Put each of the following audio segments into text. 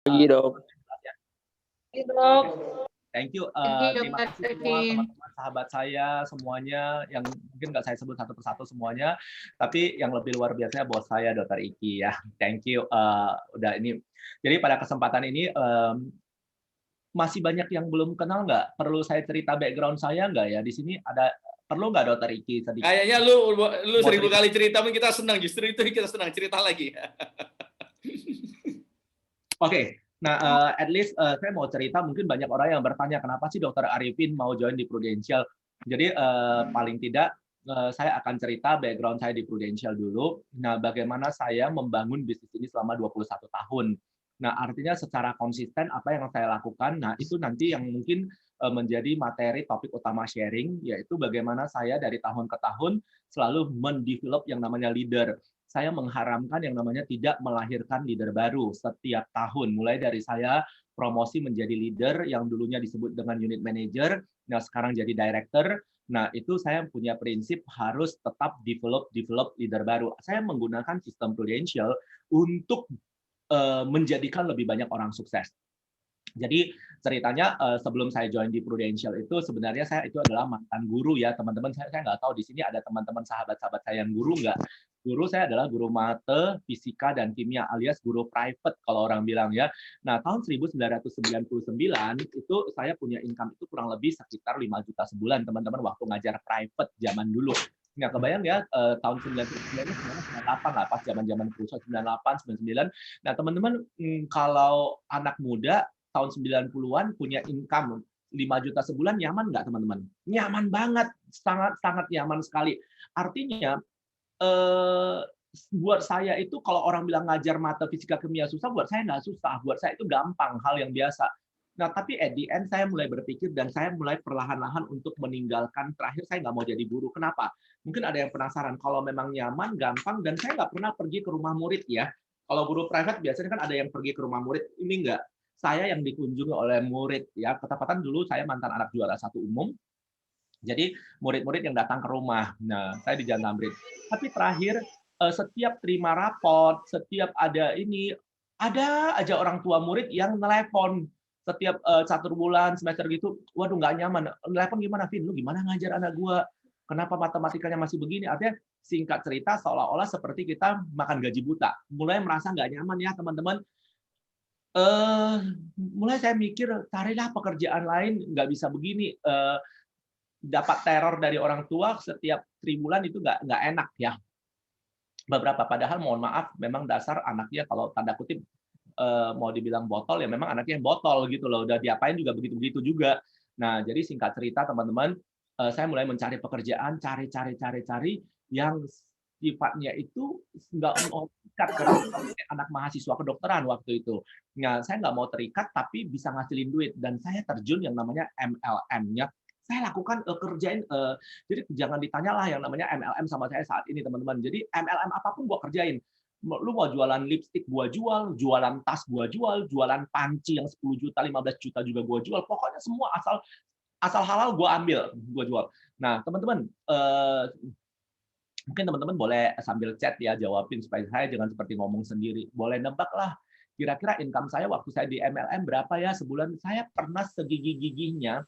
Pagi dok. Ya. Iya, Dok. Thank you, Thank you, terima Kak kasih semua Kevin. teman-teman sahabat saya semuanya yang mungkin nggak saya sebut satu persatu semuanya, tapi yang lebih luar biasanya bos saya Dokter Iki ya. Thank you, udah ini. Jadi pada kesempatan ini, masih banyak yang belum kenal nggak? Perlu saya cerita background saya nggak ya? Di sini ada perlu nggak Dokter Iki sedikit? Kayaknya lu Mau 1000 cerita? kali cerita pun kita senang, justru itu kita senang cerita lagi. Oke. Nah, at least saya mau cerita, mungkin banyak orang yang bertanya, kenapa sih Dokter Arifin mau join di Prudential? Jadi paling tidak saya akan cerita background saya di Prudential dulu. Nah, bagaimana saya membangun bisnis ini selama 21 tahun. Nah, artinya secara konsisten apa yang saya lakukan, nah itu nanti yang mungkin menjadi materi topik utama sharing, yaitu bagaimana saya dari tahun ke tahun selalu mendevelop yang namanya leader. Saya mengharamkan yang namanya tidak melahirkan leader baru setiap tahun. Mulai dari saya promosi menjadi leader yang dulunya disebut dengan unit manager, nah sekarang jadi director. Nah, itu saya punya prinsip harus tetap develop leader baru. Saya menggunakan sistem Prudential untuk menjadikan lebih banyak orang sukses. Jadi ceritanya sebelum saya join di Prudential itu sebenarnya saya itu adalah mantan guru ya teman-teman. Saya nggak tahu di sini ada teman-teman sahabat-sahabat saya yang guru nggak. Guru saya adalah guru mate, fisika, dan kimia alias guru private kalau orang bilang ya. Nah tahun 1999 itu saya punya income itu kurang lebih sekitar 5 juta sebulan teman-teman waktu ngajar private zaman dulu. Nah, kebayang ya tahun 99 itu sebenarnya 98 lah pas zaman-zaman perusahaan 98, 99. Nah, teman-teman kalau anak muda tahun 90-an punya income 5 juta sebulan nyaman nggak teman-teman? Nyaman banget, sangat nyaman sekali. Artinya buat saya itu kalau orang bilang ngajar mata fisika kimia susah, buat saya nggak susah. Buat saya itu gampang, hal yang biasa. Nah, tapi at the end saya mulai berpikir dan saya mulai perlahan-lahan untuk meninggalkan. Terakhir saya nggak mau jadi guru. Kenapa? Mungkin ada yang penasaran. Kalau memang nyaman, gampang, dan saya nggak pernah pergi ke rumah murid ya. Kalau guru private biasanya kan ada yang pergi ke rumah murid. Ini nggak. Saya yang dikunjungi oleh murid ya. Ketepatan dulu saya mantan anak juara satu umum. Jadi murid-murid yang datang ke rumah. Nah, saya di Jalan Tamrin. Tapi terakhir setiap terima raport, setiap ada ini, ada aja orang tua murid yang nelepon setiap 1 bulan semester gitu. Waduh nggak nyaman. Nelepon gimana, Vin? Lu gimana ngajar anak gua? Kenapa matematikanya masih begini? Artinya singkat cerita seolah-olah seperti kita makan gaji buta. Mulai merasa nggak nyaman ya teman-teman. Mulai saya mikir carilah pekerjaan lain, nggak bisa begini. Dapat teror dari orang tua setiap tribulan itu nggak enak ya. Beberapa padahal mohon maaf memang dasar anaknya kalau tanda kutip mau dibilang botol ya memang anaknya yang botol gitu loh. Udah diapain juga begitu-begitu juga. Nah, jadi singkat cerita teman-teman, saya mulai mencari pekerjaan, cari yang sifatnya itu nggak mau terikat karena anak mahasiswa kedokteran waktu itu. Nah, saya nggak mau terikat tapi bisa ngasilin duit dan saya terjun yang namanya MLM-nya. Saya lakukan kerjain jadi jangan ditanyalah yang namanya MLM sama saya saat ini teman-teman. Jadi MLM apapun gua kerjain. Lu mau jualan lipstik gua jual, jualan tas gua jual, jualan panci yang 10 juta, 15 juta juga gua jual. Pokoknya semua asal asal halal gua ambil, gua jual. Nah, teman-teman mungkin teman-teman boleh sambil chat ya jawabin supaya saya jangan seperti ngomong sendiri. Boleh nebak lah kira-kira income saya waktu saya di MLM berapa ya sebulan? Saya pernah segigih-gigihnya.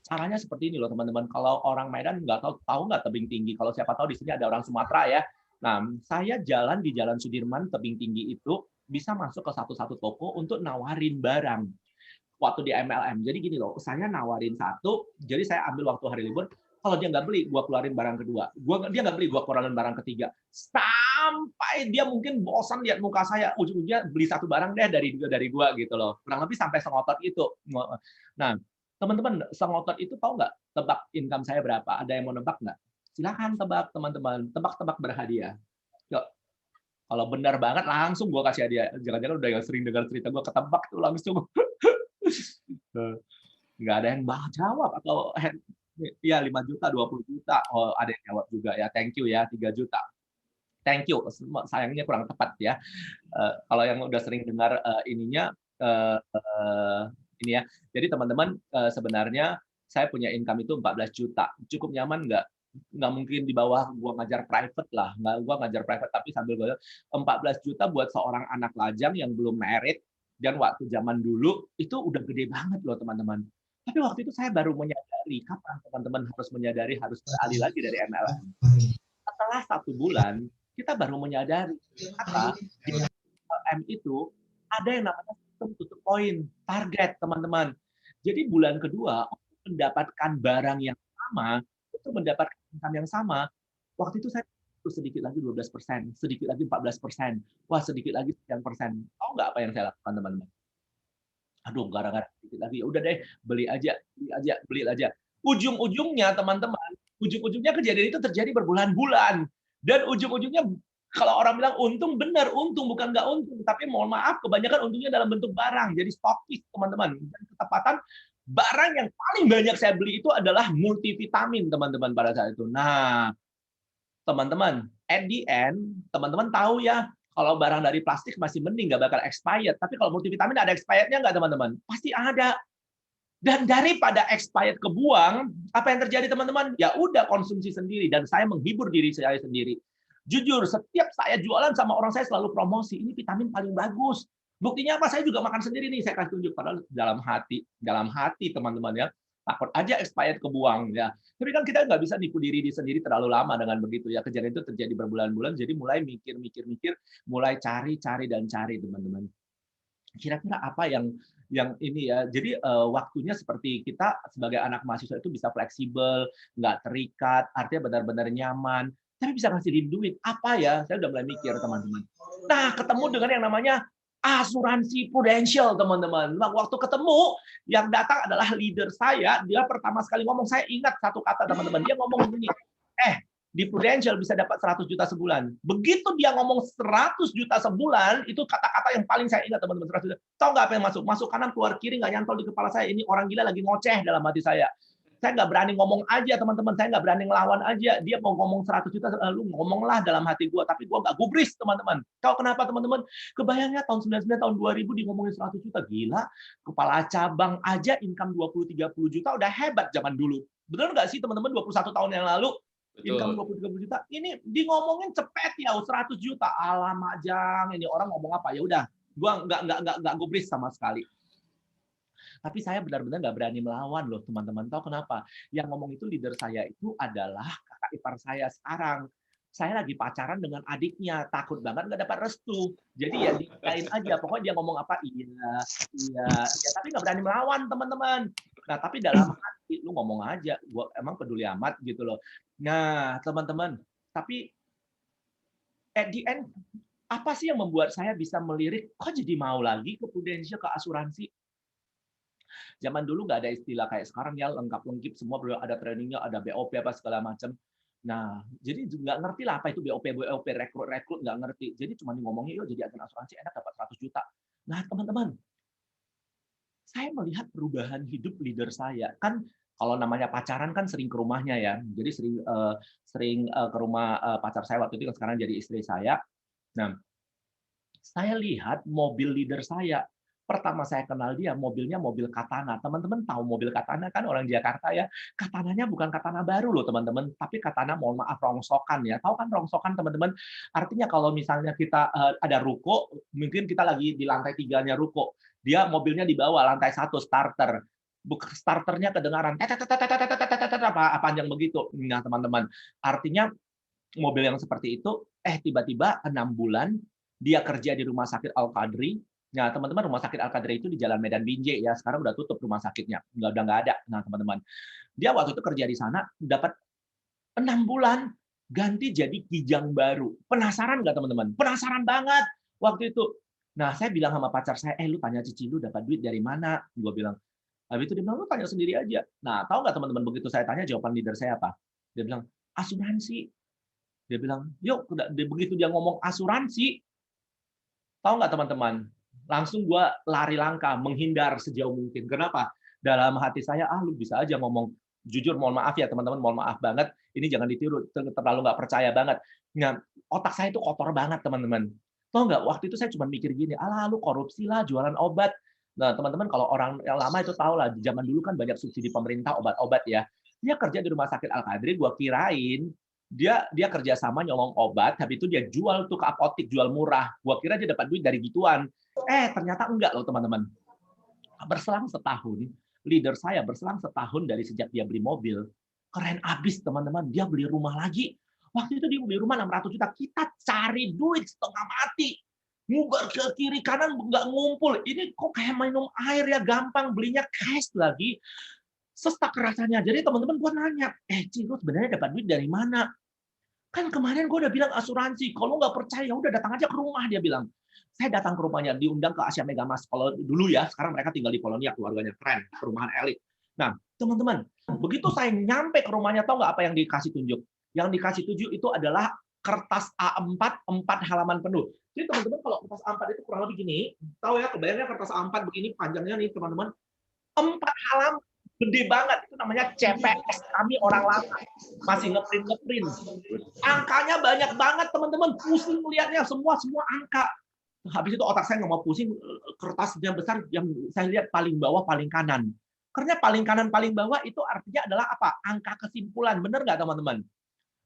Caranya seperti ini loh teman-teman. Kalau orang Medan nggak tahu nggak tebing tinggi. Kalau siapa tahu di sini ada orang Sumatera ya. Nah, saya jalan di Jalan Sudirman tebing tinggi itu bisa masuk ke satu-satu toko untuk nawarin barang waktu di MLM. Jadi gini loh, saya nawarin satu, jadi saya ambil waktu hari libur. Kalau dia nggak beli, gua keluarin barang kedua. Dia nggak beli, gua keluarin barang ketiga. Sampai dia mungkin bosan lihat muka saya, ujung-ujungnya beli satu barang deh dari gua gitu loh. Kurang lebih sampai sengotot itu. Nah, teman-teman, sengotot itu tahu nggak tebak income saya berapa? Ada yang mau nebak nggak? Silakan tebak teman-teman, tebak-tebak berhadiah. Yuk. Kalau benar banget langsung gua kasih hadiah. Jangan-jangan udah yang sering dengar cerita gua ketebak tuh langsung. Nggak ada yang jawab atau ya 5 juta, 20 juta. Oh, ada yang jawab juga ya. Thank you ya, 3 juta. Thank you. Sayangnya kurang tepat ya. Kalau yang udah sering dengar ininya ini ya. Jadi teman-teman sebenarnya saya punya income itu 14 juta. Cukup nyaman nggak? Nggak mungkin di bawah gua ngajar private lah. Nggak gua ngajar private tapi sambil gua 14 juta buat seorang anak lajang yang belum married Dan waktu zaman dulu itu udah gede banget loh teman-teman. Tapi waktu itu saya baru menyadari, kapan teman-teman harus menyadari harus beralih lagi dari MLM. Setelah 1 bulan, kita baru menyadari ternyata di MLM itu ada yang namanya sistem tutup poin, target teman-teman. Jadi bulan kedua untuk mendapatkan barang yang sama, untuk mendapatkan income yang sama, waktu itu saya sedikit lagi 12%, sedikit lagi 14%, wah sedikit lagi sekian persen. Tahu nggak apa yang saya lakukan teman-teman? Aduh, gara-gara sedikit lagi, ya udah deh, beli aja, beli aja, beli aja. Ujung-ujungnya teman-teman, ujung-ujungnya kejadian itu terjadi berbulan-bulan. Dan ujung-ujungnya kalau orang bilang untung, benar untung, bukan nggak untung. Tapi mohon maaf, kebanyakan untungnya dalam bentuk barang. Jadi stokis, teman-teman. Dan ketepatan, barang yang paling banyak saya beli itu adalah multivitamin, teman-teman, pada saat itu. Nah, teman-teman, at the end, teman-teman tahu ya, kalau barang dari plastik masih mending, nggak bakal expired. Tapi kalau multivitamin ada expirednya nggak, teman-teman? Pasti ada. Dan daripada expired kebuang, apa yang terjadi, teman-teman? Ya udah, konsumsi sendiri. Dan saya menghibur diri saya sendiri. Jujur, setiap saya jualan sama orang, saya selalu promosi. Ini vitamin paling bagus. Buktinya apa? Saya juga makan sendiri nih. Saya kasih tunjuk. Padahal dalam hati teman-teman ya. Takut aja expired kebuang ya. Tapi kan kita nggak bisa nipu diri sendiri terlalu lama dengan begitu ya. Kejadian itu terjadi berbulan-bulan. Jadi mulai mikir, mulai cari dan cari, teman-teman. Kira-kira apa yang ini ya. Jadi waktunya seperti kita sebagai anak mahasiswa itu bisa fleksibel, nggak terikat, artinya benar-benar nyaman. Tapi bisa ngasihin duit. Apa ya? Saya udah mulai mikir, teman-teman. Nah, ketemu dengan yang namanya asuransi Prudential, teman-teman. Nah, waktu ketemu, yang datang adalah leader saya. Dia pertama sekali ngomong, saya ingat satu kata, teman-teman. Dia ngomong begini, di Prudential bisa dapat 100 juta sebulan. Begitu dia ngomong 100 juta sebulan, itu kata-kata yang paling saya ingat, teman-teman. 100 juta. Tahu nggak apa yang masuk? Masuk kanan, keluar kiri, nggak nyantol di kepala saya. Ini orang gila lagi ngoceh dalam hati saya. Saya nggak berani ngomong aja, teman-teman. Saya nggak berani ngelawan aja. Dia mau ngomong 100 juta, lu ngomonglah dalam hati gue. Tapi gue nggak gubris, teman-teman. Tahu kenapa, teman-teman? Kebayangnya tahun 99, tahun 2000 di ngomongin 100 juta. Gila. Kepala cabang aja income 20-30 juta udah hebat zaman dulu. Betul nggak sih, teman-teman? 21 tahun yang lalu. Income 20-30 juta. Ini di ngomongin cepet ya, 100 juta. Alamak, Jang. Ini orang ngomong apa? Ya udah. Gue nggak gubris sama sekali. Tapi saya benar-benar nggak berani melawan loh, teman-teman. Tahu kenapa? Yang ngomong itu leader saya itu adalah kakak ipar saya sekarang. Saya lagi pacaran dengan adiknya, takut banget nggak dapat restu. Jadi ya diain aja, pokoknya dia ngomong apa, iya, tapi nggak berani melawan, teman-teman. Nah, tapi dalam hati, lu ngomong aja, gua emang peduli amat gitu loh. Nah, teman-teman, tapi at the end, apa sih yang membuat saya bisa melirik, kok jadi mau lagi ke Prudential, ke asuransi? Zaman dulu nggak ada istilah kayak sekarang ya, lengkap-lengkip semua, ada trainingnya, ada BOP apa segala macam. Nah, jadi nggak ngerti lah apa itu BOP, rekrut nggak ngerti. Jadi cuma ngomongnya, yuk jadi agen asuransi enak dapat 100 juta. Nah, teman-teman, saya melihat perubahan hidup leader saya. Kan kalau namanya pacaran kan sering ke rumahnya ya. Jadi sering ke rumah pacar saya waktu itu, sekarang jadi istri saya. Nah, saya lihat mobil leader saya. Pertama saya kenal dia, mobilnya mobil Katana. Teman-teman tahu mobil Katana kan, orang Jakarta ya. Katananya bukan Katana baru loh, teman-teman. Tapi Katana, mohon maaf, rongsokan ya. Tahu kan rongsokan, teman-teman? Artinya kalau misalnya kita ada ruko, mungkin kita lagi di lantai 3-nya ruko. Dia mobilnya di bawah, lantai 1, starter. Starternya kedengaran, panjang begitu. Nah, teman-teman, artinya mobil yang seperti itu, tiba-tiba 6 bulan, dia kerja di Rumah Sakit Al-Qadri. Nah, teman-teman, Rumah Sakit Al-Qadri itu di Jalan Medan Binjai ya. Sekarang udah tutup rumah sakitnya. Udah nggak ada. Nah, teman-teman. Dia waktu itu kerja di sana, dapat 6 bulan, ganti jadi kijang baru. Penasaran nggak, teman-teman? Penasaran banget waktu itu. Nah, saya bilang sama pacar saya, lu tanya cici lu dapat duit dari mana? Gue bilang. Habis itu dia bilang, lu tanya sendiri aja. Nah, tahu nggak, teman-teman, begitu saya tanya, jawaban leader saya apa? Dia bilang, asuransi. Dia bilang, yuk, begitu dia ngomong asuransi, tahu nggak, teman-teman? Langsung gue lari langkah, menghindar sejauh mungkin. Kenapa? Dalam hati saya, lu bisa aja ngomong. Jujur, mohon maaf ya teman-teman, mohon maaf banget. Ini jangan ditiru, terlalu nggak percaya banget. Nah, otak saya itu kotor banget, teman-teman. Tahu nggak, waktu itu saya cuma mikir gini, lu korupsi lah, jualan obat. Nah, teman-teman, kalau orang yang lama itu tahu lah, zaman dulu kan banyak subsidi pemerintah, obat-obat ya. Dia kerja di Rumah Sakit Al-Qadri, gue kirain dia kerja sama nyolong obat, habis itu dia jual tuh ke apotik, jual murah. Gua kira dia dapat duit dari gituan. Ternyata enggak loh teman-teman. Berselang setahun, leader saya berselang setahun dari sejak dia beli mobil, keren abis teman-teman, dia beli rumah lagi. Waktu itu dia beli rumah 600 juta, kita cari duit setengah mati. Ngubar ke kiri kanan nggak ngumpul. Ini kok kayak minum air ya, gampang belinya cash lagi. Sestak rasanya. Jadi teman-teman gue nanya, Ci, lu sebenarnya dapat duit dari mana? Kan kemarin gue udah bilang asuransi, kalau nggak percaya udah datang aja ke rumah, dia bilang. Saya datang ke rumahnya, diundang ke Asia Megamas. Kalau dulu ya, sekarang mereka tinggal di Polonia, keluarganya keren, perumahan elit. Nah, teman-teman, begitu saya nyampe ke rumahnya, tahu nggak apa yang dikasih tunjuk? Yang dikasih tunjuk itu adalah kertas A4, 4 halaman penuh. Jadi teman-teman kalau kertas A4 itu kurang lebih gini, tahu ya, kebayangnya kertas A4 begini panjangnya nih teman-teman, 4 halaman, gede banget, itu namanya CPS kami orang lama, masih ngeprint. Angkanya banyak banget teman-teman, pusing melihatnya semua angka. Habis itu otak saya nggak mau pusing, kertasnya besar yang saya lihat paling bawah paling kanan. Karena paling kanan paling bawah itu artinya adalah apa? Angka kesimpulan, benar nggak teman-teman?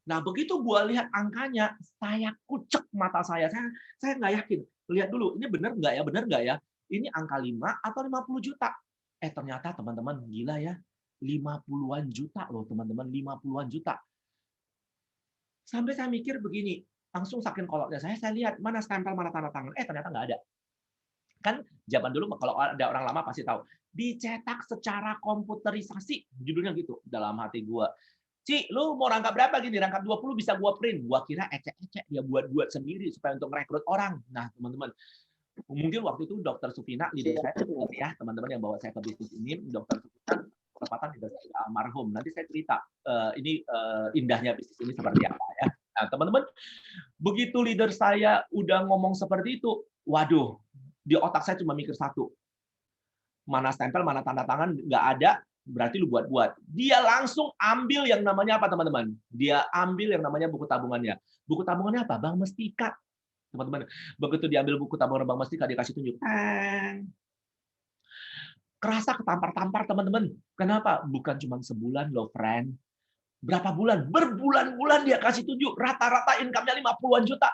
Nah begitu gua lihat angkanya, saya kucek mata saya. Saya nggak yakin. Lihat dulu, ini benar nggak ya? Ini angka 5 atau 50 juta? Ternyata teman-teman gila ya, 50-an juta loh teman-teman, 50-an juta. Sampai saya mikir begini, langsung saking kolotnya saya lihat mana stempel, mana tanda tangan. Ternyata nggak ada. Kan zaman dulu kalau ada orang lama pasti tahu, dicetak secara komputerisasi, judulnya gitu dalam hati gua. Ci, lu mau rangkap berapa gini? Rangkap 20 bisa gua print. Gua kira ecek-ecek dia buat sendiri supaya untuk merekrut orang. Nah, teman-teman, mungkin waktu itu Dokter Supina, leader saya ya, teman-teman yang bawa saya ke bisnis ini, Dokter Supina kesempatan leader saya almarhum. Nanti saya cerita ini indahnya bisnis ini seperti apa ya. Nah, teman-teman, begitu leader saya udah ngomong seperti itu, waduh, di otak saya cuma mikir satu. Mana stempel, mana tanda tangan, nggak ada, berarti lu buat-buat. Dia langsung ambil yang namanya apa, teman-teman? Dia ambil yang namanya buku tabungannya. Buku tabungannya apa? Bank Mestika. Teman-teman, begitu diambil buku tabungan Bank Mestika, dikasih tunjuk. Kerasa ketampar-tampar, teman-teman. Kenapa? Bukan cuma sebulan loh, friend. Berapa bulan? Berbulan-bulan dia kasih tunjuk. Rata-rata income-nya 50-an juta.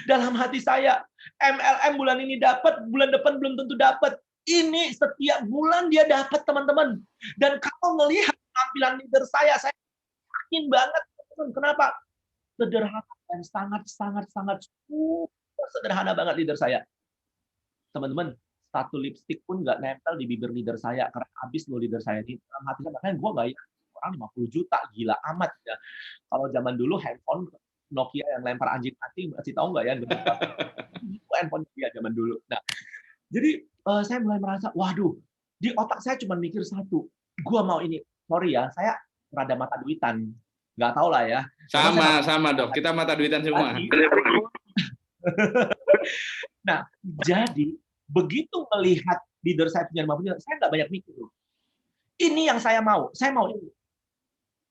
Dalam hati saya, MLM bulan ini dapat, bulan depan belum tentu dapat. Ini setiap bulan dia dapat, teman-teman. Dan kalau melihat penampilan leader saya yakin banget. Kenapa? Sederhana dan sangat super sederhana banget leader saya. Teman-teman, satu lipstick pun nggak nempel di bibir leader saya. Karena habis loh leader saya ini. Dalam hati saya, makanya gue bayar orang 50 juta. Gila amat. Ya. Kalau zaman dulu handphone Nokia yang lempar anjing mati, masih tahu nggak ya? Itu handphone dia zaman dulu. Nah, jadi saya mulai merasa, waduh, di otak saya cuma mikir satu, gua mau ini. Sorry ya, saya rada mata duitan. Nggak tahu lah ya. Sama dok, kita mata duitan semua. Nah, jadi begitu melihat leader saya punya 50 juta, saya nggak banyak mikir. Ini yang saya mau ini.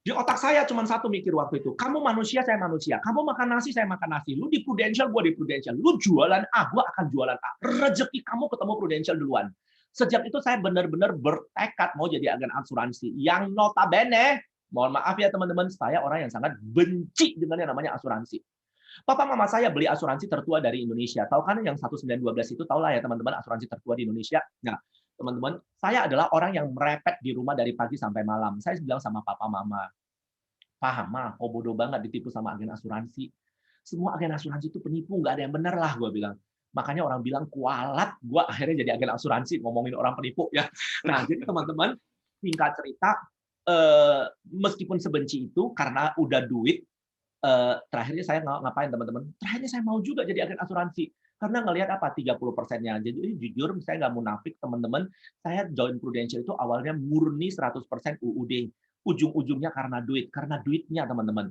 Di otak saya cuma satu mikir waktu itu. Kamu manusia, saya manusia. Kamu makan nasi, saya makan nasi. Lu di Prudential, gua di Prudential. Lu jualan A, gua akan jualan A. Rezeki kamu ketemu Prudential duluan. Sejak itu saya benar-benar bertekad mau jadi agen asuransi. Yang notabene, mohon maaf ya teman-teman, saya orang yang sangat benci dengan yang namanya asuransi. Papa mama saya beli asuransi tertua dari Indonesia. Tahu kan yang 1912 itu, tahu lah ya teman-teman, asuransi tertua di Indonesia. Nah, teman-teman, saya adalah orang yang merepet di rumah dari pagi sampai malam. Saya bilang sama papa mama, paham mah, kok bodoh banget ditipu sama agen asuransi. Semua agen asuransi itu penipu, nggak ada yang benar lah, gue bilang. Makanya orang bilang kualat, gue akhirnya jadi agen asuransi, ngomongin orang penipu ya. Nah, jadi teman-teman, singkat cerita, meskipun sebenci itu, karena udah duit, terakhirnya saya ngapain teman-teman? Terakhirnya saya mau juga jadi agen asuransi. Karena ngelihat apa 30%-nya. Jadi jujur saya nggak munafik teman-teman, saya join Prudential itu awalnya murni 100% UUD. Ujung-ujungnya karena duitnya teman-teman.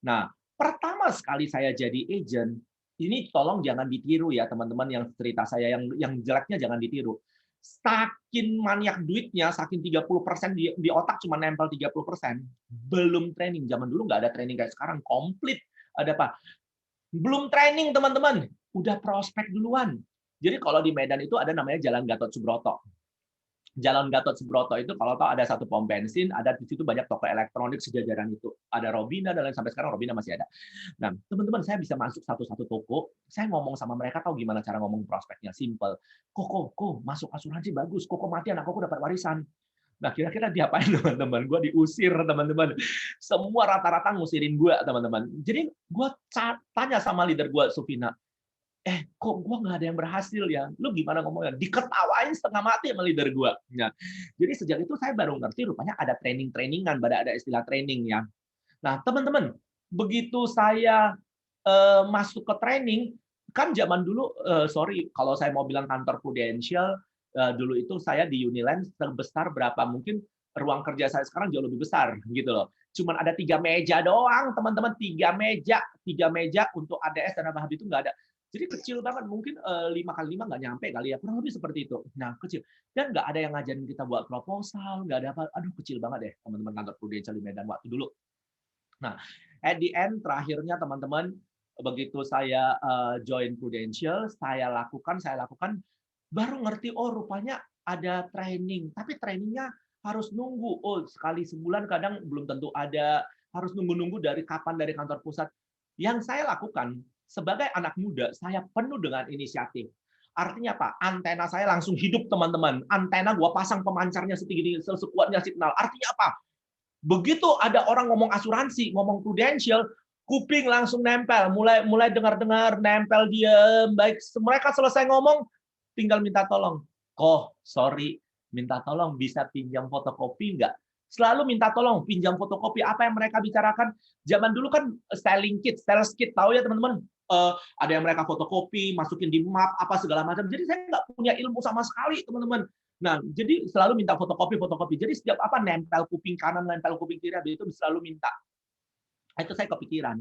Nah, pertama sekali saya jadi agent, ini tolong jangan ditiru ya teman-teman yang cerita saya yang jeleknya jangan ditiru. Saking maniak duitnya, saking 30% di otak cuma nempel 30%, belum training. Zaman dulu nggak ada training kayak sekarang, komplit. Ada apa? Belum training teman-teman, udah prospek duluan. Jadi kalau di Medan itu ada namanya Jalan Gatot Subroto. Jalan Gatot Subroto itu kalau tahu ada satu pom bensin, ada di situ banyak toko elektronik sejajaran itu. Ada Robina dan lain sampai sekarang Robina masih ada. Nah, teman-teman saya bisa masuk satu-satu toko, saya ngomong sama mereka tahu gimana cara ngomong prospeknya, simple. Koko, masuk asuransi bagus, koko mati anak koko dapat warisan. Nah, kira-kira diapain teman-teman? Gue diusir teman-teman. Semua rata-rata ngusirin gue teman-teman. Jadi gue tanya sama leader gue, Sufina, kok gue nggak ada yang berhasil ya? Lu gimana ngomongnya? Diketawain setengah mati sama leader gue. Nah, jadi sejak itu saya baru ngerti rupanya ada training-trainingan, ada istilah training ya. Nah, teman-teman, begitu saya masuk ke training, kan zaman dulu, sorry kalau saya mau bilang kantor Prudential, dulu itu saya di Uniland terbesar berapa? Mungkin ruang kerja saya sekarang jauh lebih besar gitu loh. Cuman ada 3 meja doang, teman-teman, 3 meja untuk ADS dan apa itu nggak ada. Jadi kecil banget, mungkin 5 kali 5 nggak nyampe kali ya, kurang lebih seperti itu. Nah, kecil. Dan nggak ada yang ngajarin kita buat proposal, nggak ada apa. Aduh, kecil banget deh teman-teman kantor Prudential di Medan waktu dulu. Nah, at the end, terakhirnya teman-teman, begitu saya join Prudential, saya lakukan, baru ngerti, oh rupanya ada training. Tapi trainingnya harus nunggu. Oh, sekali sebulan kadang belum tentu ada. Harus nunggu-nunggu dari kapan dari kantor pusat. Yang saya lakukan, sebagai anak muda, saya penuh dengan inisiatif. Artinya apa? Antena saya langsung hidup, teman-teman. Antena gua pasang pemancarnya setinggi sekuatnya signal. Artinya apa? Begitu ada orang ngomong asuransi, ngomong Prudential, kuping langsung nempel, mulai dengar-dengar, nempel diam. Baik, mereka selesai ngomong, tinggal minta tolong. Sorry, minta tolong bisa pinjam fotokopi nggak? Selalu minta tolong pinjam fotokopi. Apa yang mereka bicarakan? Zaman dulu kan selling kit, sales kit, tahu ya teman-teman? Ada yang mereka fotokopi, masukin di map, apa segala macam. Jadi saya nggak punya ilmu sama sekali, teman-teman. Nah, jadi selalu minta fotokopi. Jadi setiap apa nempel kuping kanan, nempel kuping kiri, habis itu selalu minta. Itu saya kepikiran,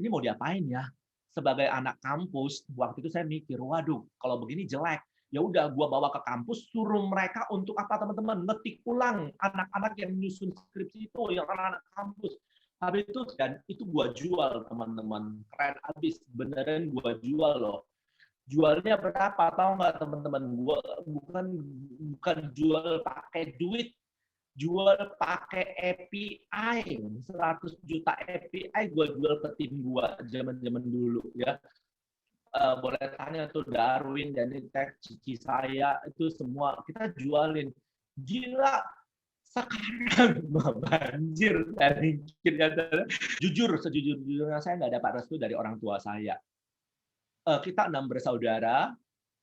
ini mau diapain ya? Sebagai anak kampus, waktu itu saya mikir, waduh, kalau begini jelek. Ya udah, gua bawa ke kampus, suruh mereka untuk apa teman-teman? Ngetik ulang anak-anak yang nyusun skripsi itu, yang anak-anak kampus. Habis itu dan itu gua jual teman-teman, keren abis, beneran gua jual loh. Jualnya berapa? Tahu nggak teman-teman? Gua bukan jual pakai duit, jual pakai API, 100 juta API gue jual ke tim gue zaman-zaman dulu ya. Boleh tanya tuh Darwin, Janitek, Cici saya, itu semua kita jualin. Gila, sekarang banjir dari jujur, sejujur-jujurnya saya nggak dapat restu dari orang tua saya. Kita 6 bersaudara,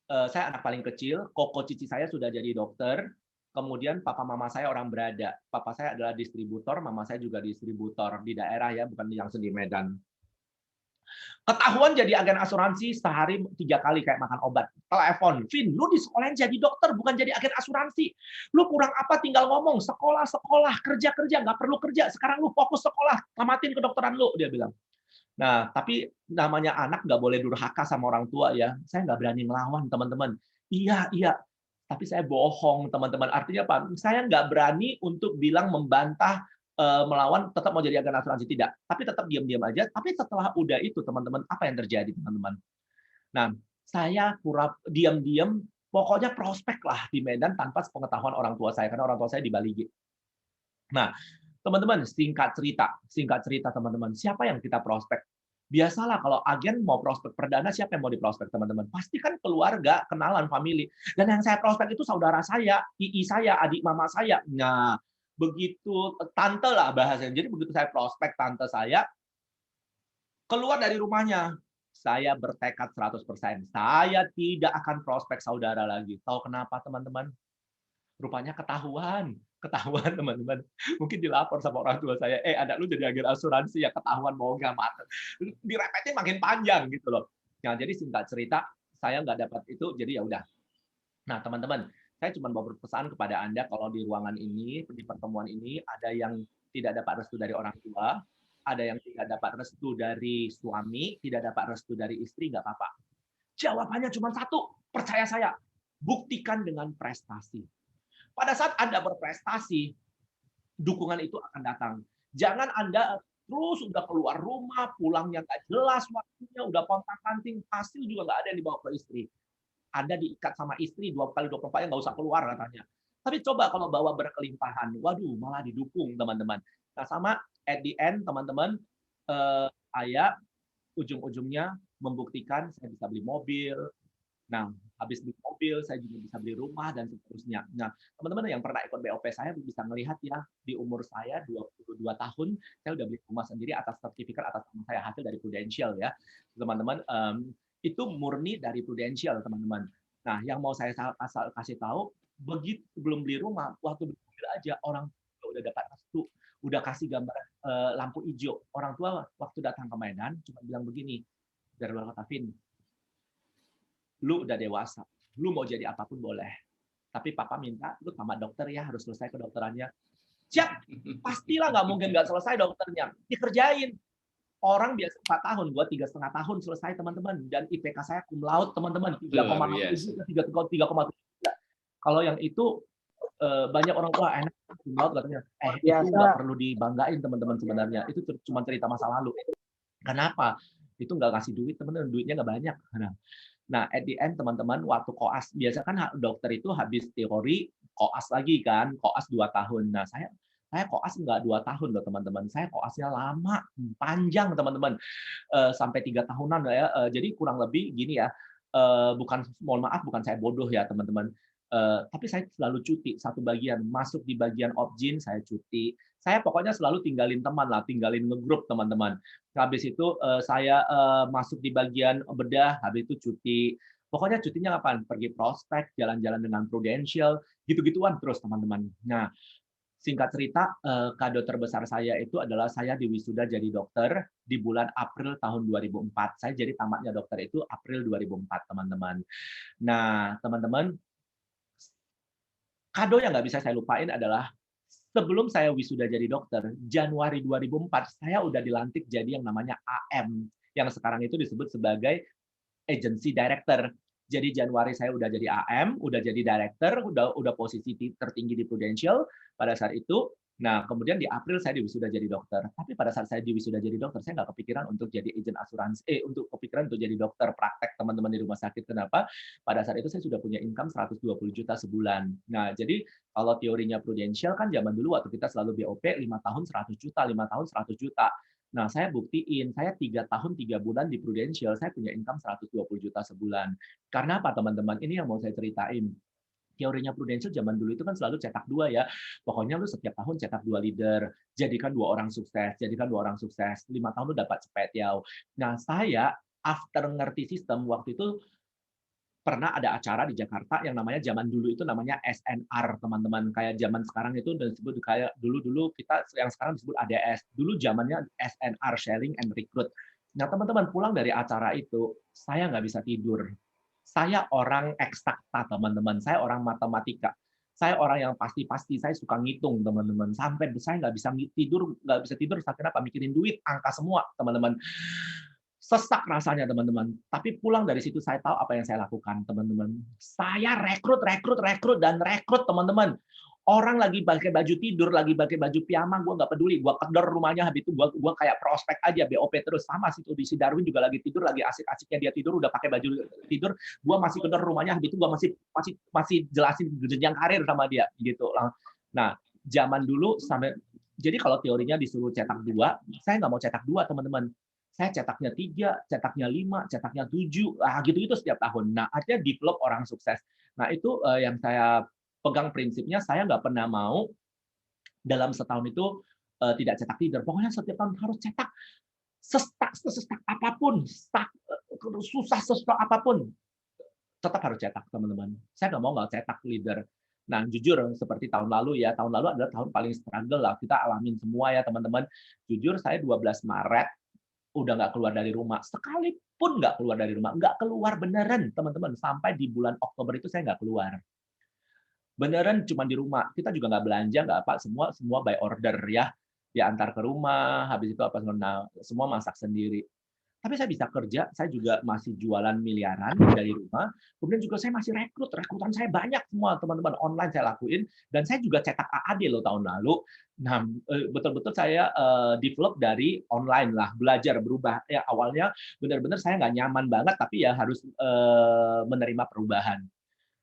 saya anak paling kecil, koko cici saya sudah jadi dokter, kemudian papa mama saya orang Berada. Papa saya adalah distributor, mama saya juga distributor di daerah ya, bukan yang di Medan. Ketahuan jadi agen asuransi sehari 3 kali kayak makan obat. Telepon, Vin, lu di sekolah jadi dokter, bukan jadi agen asuransi. Lu kurang apa tinggal ngomong, sekolah, kerja, nggak perlu kerja. Sekarang lu fokus sekolah, tamatin kedokteran lu, dia bilang. Nah, tapi namanya anak nggak boleh durhaka sama orang tua ya. Saya nggak berani ngelawan, teman-teman. Iya, iya. Tapi saya bohong, teman-teman. Artinya apa? Saya nggak berani untuk bilang membantah, melawan, tetap mau jadi agen asuransi. Tidak. Tapi tetap diam-diam aja. Tapi setelah udah itu, teman-teman, apa yang terjadi, teman-teman? Nah, saya diam-diam, pokoknya prospek lah di Medan tanpa sepengetahuan orang tua saya. Karena orang tua saya di Bali. Nah, teman-teman, singkat cerita teman-teman, siapa yang kita prospek? Biasalah kalau agen mau prospek perdana, siapa yang mau diprospek teman-teman? Pasti kan keluarga, kenalan, family. Dan yang saya prospek itu saudara saya, ii saya, adik mama saya. Nah, begitu tante lah bahasanya. Jadi begitu saya prospek tante saya, keluar dari rumahnya, saya bertekad 100%. Saya tidak akan prospek saudara lagi. Tahu kenapa teman-teman? Rupanya ketahuan teman-teman. Mungkin dilapor sama orang tua saya, anak lu jadi agen asuransi ya, ketahuan mau nggak mati. Direpetin makin panjang gitu loh. Nah, jadi singkat cerita, saya nggak dapat itu, jadi ya udah. Nah, teman-teman, saya cuma mau berpesan kepada Anda kalau di ruangan ini, di pertemuan ini, ada yang tidak dapat restu dari orang tua, ada yang tidak dapat restu dari suami, tidak dapat restu dari istri, nggak apa-apa. Jawabannya cuma satu, percaya saya, buktikan dengan prestasi. Pada saat Anda berprestasi, dukungan itu akan datang. Jangan Anda terus udah keluar rumah, pulangnya nggak jelas waktunya, udah pontang-panting, hasil juga nggak ada yang dibawa ke istri. Anda diikat sama istri 2 kali 24 jam nggak usah keluar katanya. Tapi coba kalau bawa berkelimpahan, waduh malah didukung teman-teman. Nah sama at the end teman-teman, saya ujung-ujungnya membuktikan saya bisa beli mobil. Nah, habis beli mobil, saya juga bisa beli rumah dan seterusnya. Nah, teman-teman yang pernah ikut BOP saya bisa melihat ya, di umur saya 22 tahun, saya udah beli rumah sendiri atas sertifikat atas nama saya, hasil dari Prudential ya. Teman-teman, itu murni dari Prudential, teman-teman. Nah, yang mau saya kasih tahu, begitu belum beli rumah, waktu beli mobil aja, orang tua udah dapat restu, udah kasih gambar lampu hijau. Orang tua waktu datang ke Medan, cuma bilang begini, dari luar kota, Vin, lu udah dewasa, lu mau jadi apapun boleh. Tapi papa minta lu tamat dokter ya, harus selesai kedokterannya. Siap, pastilah nggak mungkin nggak selesai dokternya. Dikerjain. Orang biasa 4 tahun, gua 3,5 tahun selesai teman-teman. Dan IPK saya cum laude teman-teman, Luar biasa. 3,7 ke 3,3. Kalau yang itu banyak orang tua enak cum laude katanya. Itu Biasa. nggak perlu dibanggain teman-teman sebenarnya. Itu cuma cerita masa lalu. Kenapa? Itu nggak kasih duit teman-teman, duitnya nggak banyak. Nah, at the end teman-teman waktu koas biasa kan dokter itu habis teori koas lagi kan, koas 2 tahun. Nah, saya koas nggak 2 tahun loh teman-teman. Saya koasnya lama, panjang teman-teman. Sampai 3 tahunan ya. Jadi kurang lebih gini ya. Bukan, mohon maaf, bukan saya bodoh ya teman-teman. Tapi saya selalu cuti satu bagian, masuk di bagian objin saya cuti. Saya pokoknya selalu tinggalin teman lah, tinggalin ngegrup teman-teman. Habis itu saya masuk di bagian bedah, habis itu cuti. Pokoknya cutinya kapan? Pergi prospek, jalan-jalan dengan Prudential, gitu-gituan terus teman-teman. Nah, singkat cerita, kado terbesar saya itu adalah saya diwisuda jadi dokter di bulan April tahun 2004. Saya jadi tamatnya dokter itu April 2004, teman-teman. Nah, teman-teman, kado yang nggak bisa saya lupain adalah sebelum saya wisuda jadi dokter, Januari 2004, saya udah dilantik jadi yang namanya AM, yang sekarang itu disebut sebagai agency director. Jadi Januari saya udah jadi AM, udah jadi director, udah posisi tertinggi di Prudential pada saat itu. Nah, kemudian di April saya diwisuda jadi dokter. Tapi pada saat saya diwisuda jadi dokter, saya nggak kepikiran untuk jadi agent asuransi, untuk kepikiran untuk jadi dokter praktek teman-teman di rumah sakit. Kenapa? Pada saat itu saya sudah punya income 120 juta sebulan. Nah, jadi kalau teorinya Prudential kan zaman dulu waktu kita selalu BOP 5 tahun 100 juta, 5 tahun 100 juta. Nah, saya buktiin, saya 3 tahun 3 bulan di Prudential, saya punya income 120 juta sebulan. Karena apa, teman-teman? Ini yang mau saya ceritain. Teorinya Prudential zaman dulu itu kan selalu cetak 2 ya. Pokoknya lu setiap tahun cetak 2 leader, jadikan 2 orang sukses, jadikan 2 orang sukses. 5 tahun lu dapat cepet ya. Nah, saya after ngerti sistem waktu itu pernah ada acara di Jakarta yang namanya zaman dulu itu namanya SNR, teman-teman. Kayak zaman sekarang itu disebut kayak dulu kita yang sekarang disebut ADS. Dulu zamannya SNR, Sharing and Recruit. Nah, teman-teman pulang dari acara itu, saya nggak bisa tidur. Saya orang eksakta, teman-teman. Saya orang matematika. Saya orang yang pasti-pasti. Saya suka ngitung, teman-teman. Sampai saya nggak bisa tidur, sampai apa? Mikirin duit, angka semua, teman-teman. Sesak rasanya, teman-teman. Tapi pulang dari situ saya tahu apa yang saya lakukan, teman-teman. Saya rekrut, teman-teman. Orang lagi pakai baju tidur, lagi pakai baju piyama, gue nggak peduli. Gue kedor rumahnya, habis itu gue kayak prospek aja, BOP terus. Sama situ di si Darwin juga lagi tidur, lagi asik-asiknya dia tidur, udah pakai baju tidur. Gue masih kedor rumahnya, habis itu gue masih jelasin jenjang karir sama dia, gitu. Nah, zaman dulu sampai, jadi kalau teorinya disuruh cetak 2, saya nggak mau cetak 2, teman-teman. Saya cetaknya 3, cetaknya 5, cetaknya 7, gitu-gitu setiap tahun. Nah, artinya develop orang sukses. Nah, itu yang saya pegang prinsipnya, saya nggak pernah mau dalam setahun itu tidak cetak leader. Pokoknya setiap tahun harus cetak. Sestak apapun, susah sestak apapun, tetap harus cetak, teman-teman. Saya nggak cetak leader. Nah, jujur seperti tahun lalu ya, tahun lalu adalah tahun paling struggle lah. Kita alamin semua ya, teman-teman. Jujur, saya 12 Maret udah nggak keluar dari rumah, sekalipun nggak keluar dari rumah, nggak keluar beneran, teman-teman. Sampai di bulan Oktober itu saya nggak keluar. Beneran cuma di rumah. Kita juga nggak belanja, nggak apa, semua by order ya. Diantar ke rumah, habis itu apa, semua masak sendiri. Tapi saya bisa kerja, saya juga masih jualan miliaran dari rumah. Kemudian juga saya masih rekrutan saya banyak semua, teman-teman, online saya lakuin. Dan saya juga cetak AAD loh tahun lalu. Nah, betul-betul saya develop dari online lah, belajar, berubah. Ya, awalnya benar-benar saya nggak nyaman banget, tapi ya harus menerima perubahan.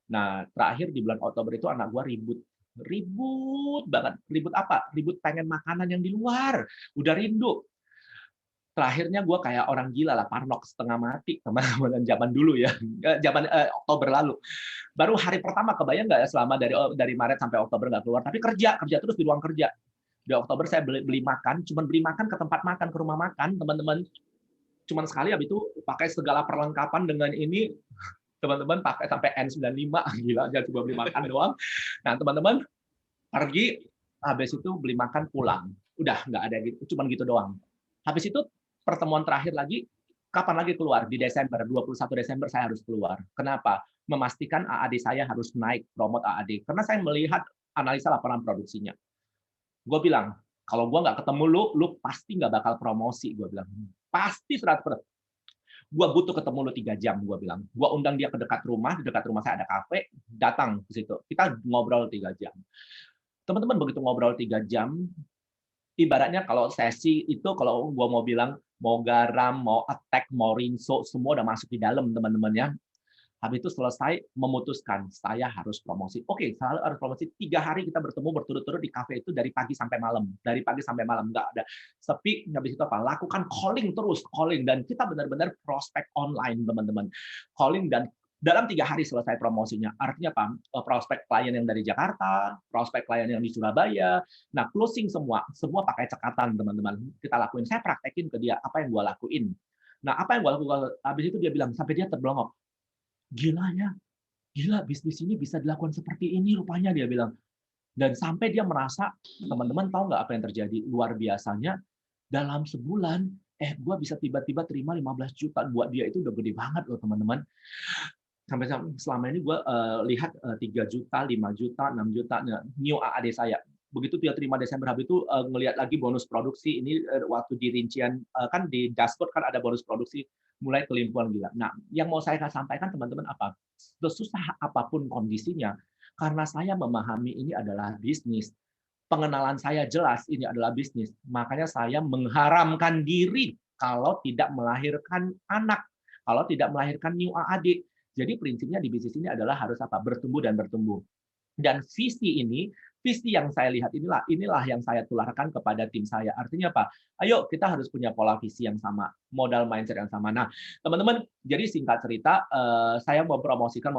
Nah, terakhir di bulan Oktober itu anak gua ribut. Ribut banget. Ribut apa? Ribut pengen makanan yang di luar. Udah rindu. Terakhirnya gue kayak orang gila lah, parnok setengah mati teman-teman zaman dulu ya, zaman Oktober lalu. Baru hari pertama, kebayang nggak ya, selama dari Maret sampai Oktober nggak keluar, tapi kerja terus di ruang kerja. Di Oktober saya beli makan, cuman beli makan ke tempat makan, ke rumah makan teman-teman, cuman sekali, habis itu pakai segala perlengkapan dengan ini, teman-teman pakai sampai N95, gila aja, coba beli makan doang. Nah teman-teman pergi, habis itu beli makan pulang, udah nggak ada gitu, cuman gitu doang. Habis itu pertemuan terakhir lagi, kapan lagi keluar? Di Desember, 21 Desember saya harus keluar. Kenapa? Memastikan AAD saya harus naik, promote AAD. Karena saya melihat analisa laporan produksinya. Gue bilang, kalau gue nggak ketemu lu pasti nggak bakal promosi. Gue bilang, pasti 100%. Gue butuh ketemu lu 3 jam, gue bilang. Gue undang dia ke dekat rumah, di dekat rumah saya ada kafe, datang ke situ. Kita ngobrol 3 jam. Teman-teman, begitu ngobrol 3 jam, ibaratnya kalau sesi itu, kalau gua mau bilang mau garam, mau attack, mau rinso, semua udah masuk di dalam, teman-teman ya. Habis itu selesai, memutuskan saya harus promosi. Oke, selalu harus promosi. 3 hari kita bertemu berturut-turut di kafe itu dari pagi sampai malam. Dari pagi sampai malam, nggak ada sepi. Habis itu apa? Lakukan calling terus, calling, dan kita benar-benar prospek online, teman-teman. Calling, dan dalam 3 hari selesai promosinya. Artinya apa? Prospek klien yang dari Jakarta, prospek klien yang di Surabaya. Nah, closing semua pakai cekatan, teman-teman. Kita lakuin. Saya praktekin ke dia apa yang gua lakuin. Nah, apa yang gua lakukan? Habis itu dia bilang, sampai dia terbelengok. Gila ya, gila bisnis ini bisa dilakukan seperti ini rupanya, dia bilang. Dan sampai dia merasa, teman-teman tahu nggak apa yang terjadi? Luar biasanya, dalam sebulan, gue bisa tiba-tiba terima 15 juta. Buat dia itu udah gede banget loh, teman-teman. Sampai selama ini gue lihat 3 juta, 5 juta, 6 juta, new AAD saya. Begitu dia terima Desember, habis itu ngelihat lagi bonus produksi, ini waktu di rincian, kan di dashboard kan ada bonus produksi, mulai kelimpuan gila. Nah, yang mau saya sampaikan teman-teman apa? Sesusah apapun kondisinya, karena saya memahami ini adalah bisnis, pengenalan saya jelas ini adalah bisnis, makanya saya mengharamkan diri kalau tidak melahirkan anak, kalau tidak melahirkan new AAD. Jadi prinsipnya di bisnis ini adalah harus apa? Bertumbuh dan bertumbuh. Dan visi ini, visi yang saya lihat inilah yang saya tularkan kepada tim saya. Artinya apa? Ayo kita harus punya pola visi yang sama, modal mindset yang sama. Nah, teman-teman, jadi singkat cerita, saya mempromosikan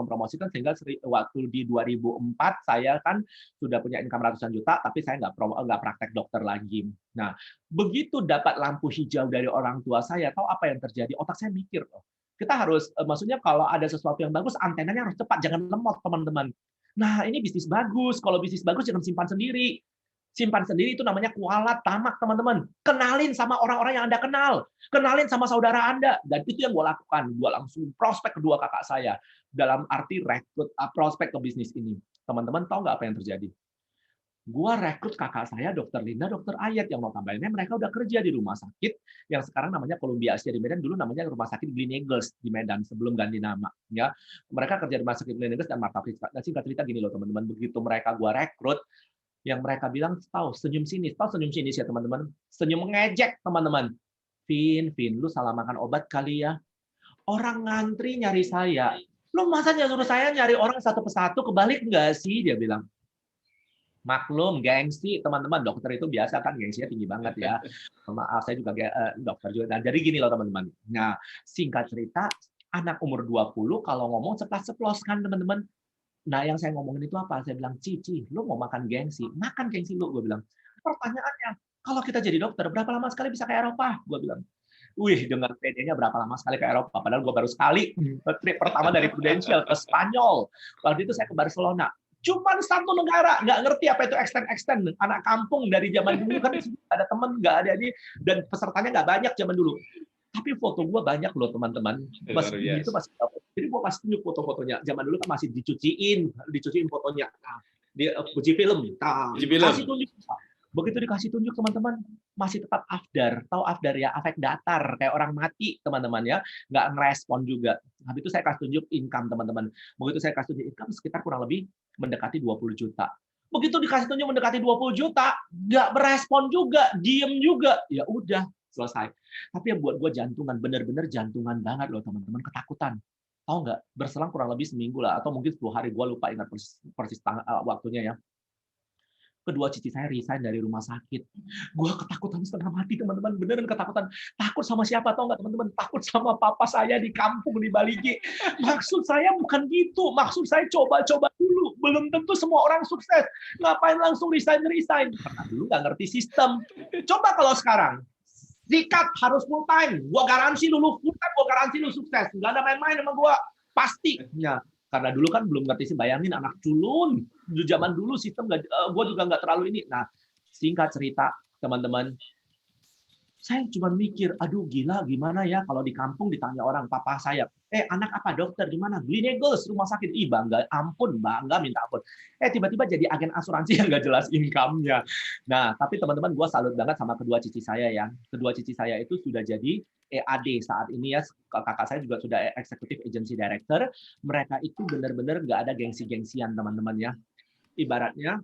sehingga waktu di 2004 saya kan sudah punya income ratusan juta, tapi saya nggak praktek dokter lagi. Nah, begitu dapat lampu hijau dari orang tua saya, tahu apa yang terjadi? Otak saya mikir, kita harus, maksudnya kalau ada sesuatu yang bagus, antenanya harus cepat, jangan lemot, teman-teman. Nah, ini bisnis bagus. Kalau bisnis bagus, jangan simpan sendiri. Simpan sendiri itu namanya kualat, tamak, teman-teman. Kenalin sama orang-orang yang Anda kenal. Kenalin sama saudara Anda. Dan itu yang gue lakukan. Gue langsung prospek kedua kakak saya. Dalam arti rekrut prospek ke bisnis ini. Teman-teman tahu nggak apa yang terjadi? Gua rekrut kakak saya, Dokter Linda, Dokter Ayat, yang notabene mereka udah kerja di rumah sakit yang sekarang namanya Columbia Asia di Medan, dulu namanya Rumah Sakit Gleneagles di Medan sebelum ganti nama. Ya, mereka kerja di Rumah Sakit Gleneagles dan Marta Friska. Dan singkat cerita gini loh teman-teman, begitu mereka gua rekrut, yang mereka bilang, tahu senyum sinis ya teman-teman, senyum ngejek teman-teman. Vin, lu salah makan obat kali ya. Orang ngantri nyari saya. Lu masa nyuruh saya nyari orang satu persatu, kebalik nggak sih? Dia bilang. Maklum, gengsi, teman-teman. Dokter itu biasa kan, gengsinya tinggi banget ya. Maaf, saya juga dokter juga. Nah, jadi gini loh teman-teman. Nah, singkat cerita, anak umur 20 kalau ngomong ceplas-ceplos kan teman-teman. Nah, yang saya ngomongin itu apa? Saya bilang, Cici, lu mau makan gengsi? Makan gengsi lu, gue bilang. Pertanyaannya, kalau kita jadi dokter, berapa lama sekali bisa ke Eropa? Gue bilang. Wih, dengan PD-nya berapa lama sekali ke Eropa? Padahal gue baru sekali trip pertama dari Prudential ke Spanyol. Waktu itu saya ke Barcelona. Cuman satu negara, nggak ngerti apa itu extend. Anak kampung dari zaman dulu kan ada temen, nggak ada ini, dan pesertanya nggak banyak zaman dulu. Tapi foto gue banyak loh teman-teman. Itu masih, jadi gue pasti tunjuk foto-fotonya. Zaman dulu kan masih dicuciin fotonya. Nah, di uji film. Kasih tunjuk. Begitu dikasih tunjuk teman-teman, masih tetap afdar. Tahu afdar ya, afek datar, kayak orang mati teman-teman ya, nggak ngerespon juga. Habis itu saya kasih tunjuk income teman-teman. Begitu saya kasih tunjuk income sekitar kurang lebih mendekati 20 juta. Begitu dikasih tunjuk mendekati 20 juta, nggak berespon juga, diem juga. Ya udah, selesai. Tapi yang buat gue jantungan, bener-bener jantungan banget loh teman-teman, ketakutan. tahu nggak, berselang kurang lebih seminggu lah, atau mungkin 10 hari, gue lupa ingat persis waktunya ya. Kedua cici saya resign dari rumah sakit. Gue ketakutan setengah mati, teman-teman. Beneran ketakutan. Takut sama siapa, tahu nggak, teman-teman? Takut sama papa saya di kampung, di Bali G. Maksud saya bukan gitu. Maksud saya coba-coba dulu. Belum tentu semua orang sukses. Ngapain langsung resign? Karena dulu nggak ngerti sistem. Coba kalau sekarang. Sikat harus full time. Gue garansi lu full time, gue garansi lu sukses. Nggak ada main-main sama gue. Pasti. Ya. Karena dulu kan belum ngerti sih, bayangin anak culun. Di zaman dulu sistem gue juga nggak terlalu ini. Nah, singkat cerita, teman-teman, saya cuma mikir, aduh gila, gimana ya kalau di kampung ditanya orang, papa saya, anak apa dokter, di mana? Gleneagles, rumah sakit. Ih, bangga, ampun, bangga minta ampun. Tiba-tiba jadi agen asuransi yang nggak jelas income-nya. Nah, tapi teman-teman, gue salut banget sama kedua cici saya ya. Kedua cici saya itu sudah jadi EAD saat ini ya. Kakak saya juga sudah Executive Agency Director. Mereka itu benar-benar nggak ada gengsi-gengsian, teman-teman ya. Ibaratnya,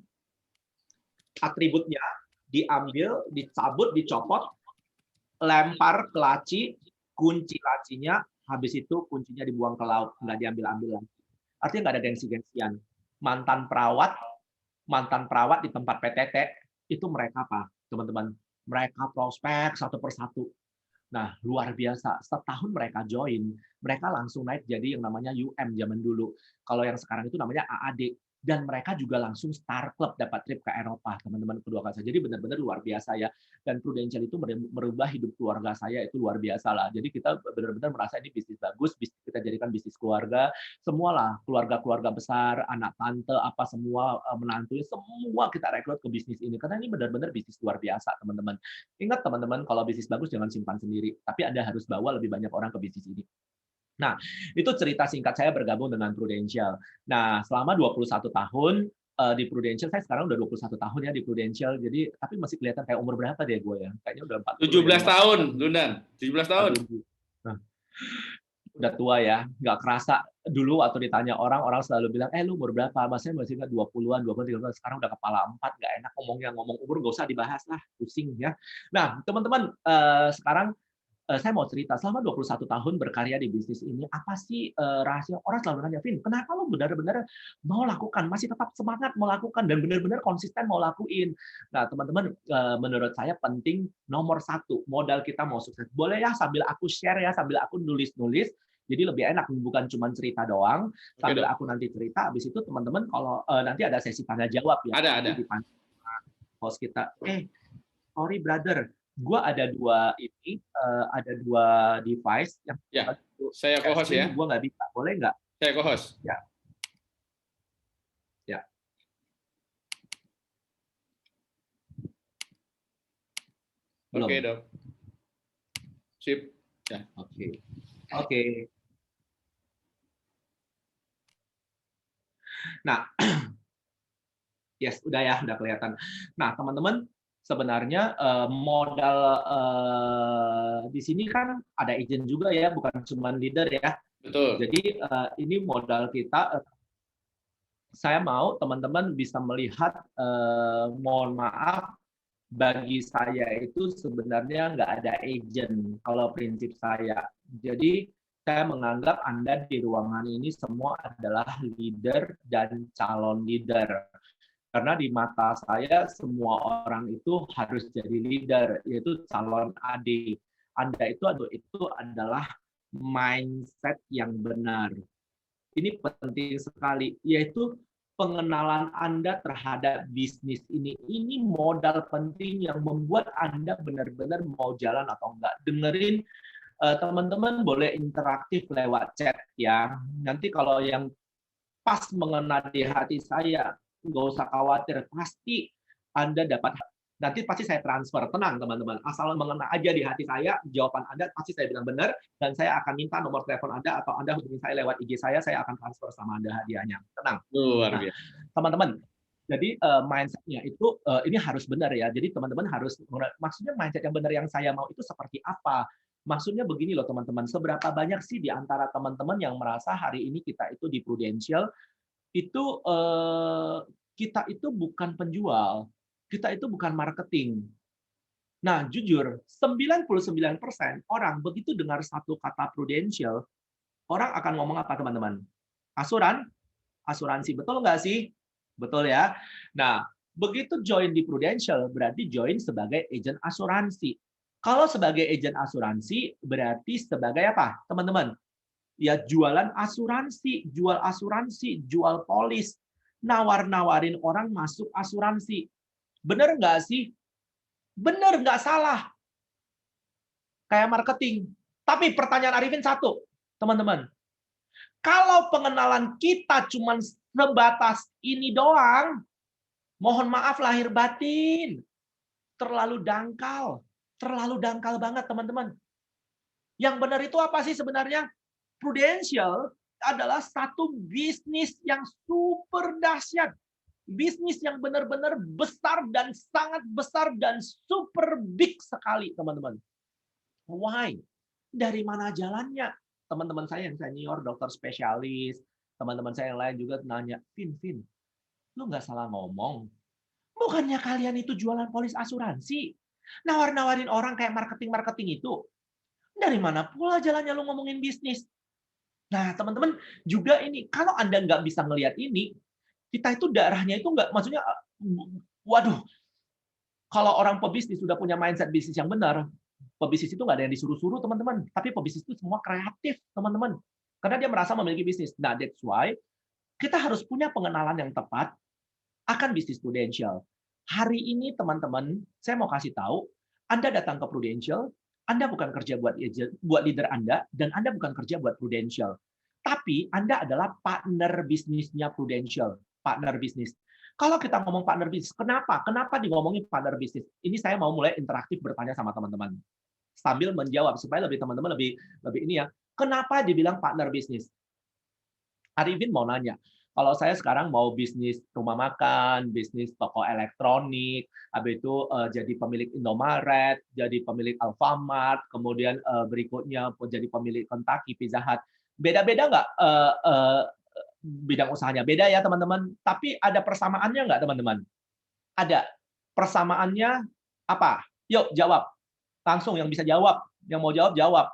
atributnya diambil, dicabut, dicopot, lempar ke laci, kunci lacinya, habis itu kuncinya dibuang ke laut, nggak diambil-ambil lagi. Artinya nggak ada gengsi-gengsian. Mantan perawat di tempat PTT, itu mereka apa, teman-teman? Mereka prospek satu persatu. Nah, luar biasa. Setahun mereka join, mereka langsung naik jadi yang namanya UM zaman dulu. Kalau yang sekarang itu namanya AAD. Dan mereka juga langsung Star Club, dapat trip ke Eropa, teman-teman kedua saya. Jadi benar-benar luar biasa ya. Dan Prudential itu merubah hidup keluarga saya, itu luar biasa lah. Jadi kita benar-benar merasa ini bisnis bagus, kita jadikan bisnis keluarga. Semualah, keluarga-keluarga besar, anak tante, apa semua, menantu, semua kita rekrut ke bisnis ini. Karena ini benar-benar bisnis luar biasa, teman-teman. Ingat teman-teman, kalau bisnis bagus jangan simpan sendiri. Tapi Anda harus bawa lebih banyak orang ke bisnis ini. Nah, itu cerita singkat saya bergabung dengan Prudential. Nah, selama 21 tahun di Prudential, saya sekarang udah 21 tahun ya di Prudential, jadi tapi masih kelihatan kayak umur berapa deh gue ya? Kayaknya udah 40. 17 tahun, Lundan. 17 tahun. Nah, udah tua ya, nggak kerasa. Dulu waktu ditanya orang selalu bilang, lu umur berapa? Masnya masih nggak 20-an, 20, 30, sekarang udah kepala 4, nggak enak ngomong umur, nggak usah dibahas lah, pusing ya. Nah, teman-teman, sekarang saya mau cerita, selama 21 tahun berkarya di bisnis ini, apa sih rahasia? Orang selalu nanya, Vin, kenapa lo benar-benar mau lakukan, masih tetap semangat mau lakukan, dan benar-benar konsisten mau lakuin? Nah, teman-teman, menurut saya penting nomor 1, modal kita mau sukses. Boleh ya sambil aku share ya, sambil aku nulis-nulis, jadi lebih enak, bukan cuma cerita doang, sambil aku nanti cerita, habis itu teman-teman kalau nanti ada sesi tanya-jawab ya. Ada. Host kita, sorry brother, gue ada dua device yang saya co-host ya. Gue nggak bisa, boleh nggak? Saya co-host. Ya. Oke, Dok. Sip. Ya. Oke. Nah, yes, udah kelihatan. Nah, teman-teman, sebenarnya modal di sini kan ada agent juga ya, bukan cuma leader ya. Betul. Jadi ini modal kita. Saya mau teman-teman bisa melihat, mohon maaf, bagi saya itu sebenarnya nggak ada agent kalau prinsip saya. Jadi saya menganggap Anda di ruangan ini semua adalah leader dan calon leader. Karena di mata saya semua orang itu harus jadi leader, yaitu calon AD. Anda itu adalah mindset yang benar. Ini penting sekali, yaitu pengenalan Anda terhadap bisnis ini. Ini modal penting yang membuat Anda benar-benar mau jalan atau enggak. Dengerin, teman-teman boleh interaktif lewat chat ya. Nanti kalau yang pas mengena di hati saya, nggak usah khawatir, pasti Anda dapat. Nanti pasti saya transfer, tenang teman-teman. Asal mengena aja di hati saya, jawaban Anda pasti saya bilang benar, dan saya akan minta nomor telepon Anda, atau Anda hubungi saya lewat IG saya akan transfer sama Anda hadiahnya. Tenang. Luar biasa. Teman-teman, jadi mindset-nya itu, ini harus benar ya. Jadi teman-teman harus, maksudnya mindset yang benar yang saya mau itu seperti apa? Maksudnya begini loh teman-teman, seberapa banyak sih di antara teman-teman yang merasa hari ini kita itu di Prudential, itu kita itu bukan penjual, kita itu bukan marketing. Nah, jujur, 99% orang begitu dengar satu kata Prudential, Orang akan ngomong apa, teman-teman? Asuransi, betul nggak sih? Betul ya. Nah, begitu join di Prudential, berarti join sebagai agent asuransi. Kalau sebagai agent asuransi, berarti sebagai apa, teman-teman? Ya, jualan asuransi, jual polis, nawar-nawarin orang masuk asuransi. Bener nggak sih? Bener, nggak salah. Kayak marketing. Tapi pertanyaan Arifin satu, teman-teman. Kalau pengenalan kita cuma sebatas ini doang, mohon maaf lahir batin. Terlalu dangkal. Terlalu dangkal banget, teman-teman. Yang benar itu apa sih sebenarnya? Prudential adalah satu bisnis yang super dahsyat. Bisnis yang benar-benar besar dan sangat besar dan super big sekali, teman-teman. Why? Dari mana jalannya? Teman-teman saya yang senior, dokter spesialis, teman-teman saya yang lain juga nanya, Vin, lu nggak salah ngomong. Bukannya kalian itu jualan polis asuransi? Nawar-nawarin orang kayak marketing-marketing itu? Dari mana pula jalannya lu ngomongin bisnis? Nah, teman-teman juga ini, kalau Anda nggak bisa ngelihat ini, kita itu darahnya itu nggak, maksudnya, waduh, kalau orang pebisnis sudah punya mindset bisnis yang benar, pebisnis itu nggak ada yang disuruh-suruh, teman-teman. Tapi pebisnis itu semua kreatif, teman-teman. Karena dia merasa memiliki bisnis. Nah, that's why kita harus punya pengenalan yang tepat akan bisnis Prudential. Hari ini, teman-teman, saya mau kasih tahu, Anda datang ke Prudential, Anda bukan kerja buat leader Anda, dan Anda bukan kerja buat Prudential. Tapi Anda adalah partner bisnisnya Prudential. Partner bisnis. Kalau kita ngomong partner bisnis, kenapa? Kenapa ngomongin partner bisnis? Ini saya mau mulai interaktif bertanya sama teman-teman. Sambil menjawab, supaya teman-teman lebih ini ya. Kenapa dibilang partner bisnis? Arifin mau nanya, kalau saya sekarang mau bisnis rumah makan, bisnis toko elektronik, habis itu jadi pemilik Indomaret, jadi pemilik Alfamart, kemudian berikutnya jadi pemilik Kentucky, Pizza Hut. Beda-beda nggak bidang usahanya? Beda ya, teman-teman. Tapi ada persamaannya nggak, teman-teman? Ada. Persamaannya apa? Yuk, jawab. Langsung yang bisa jawab. Yang mau jawab, jawab.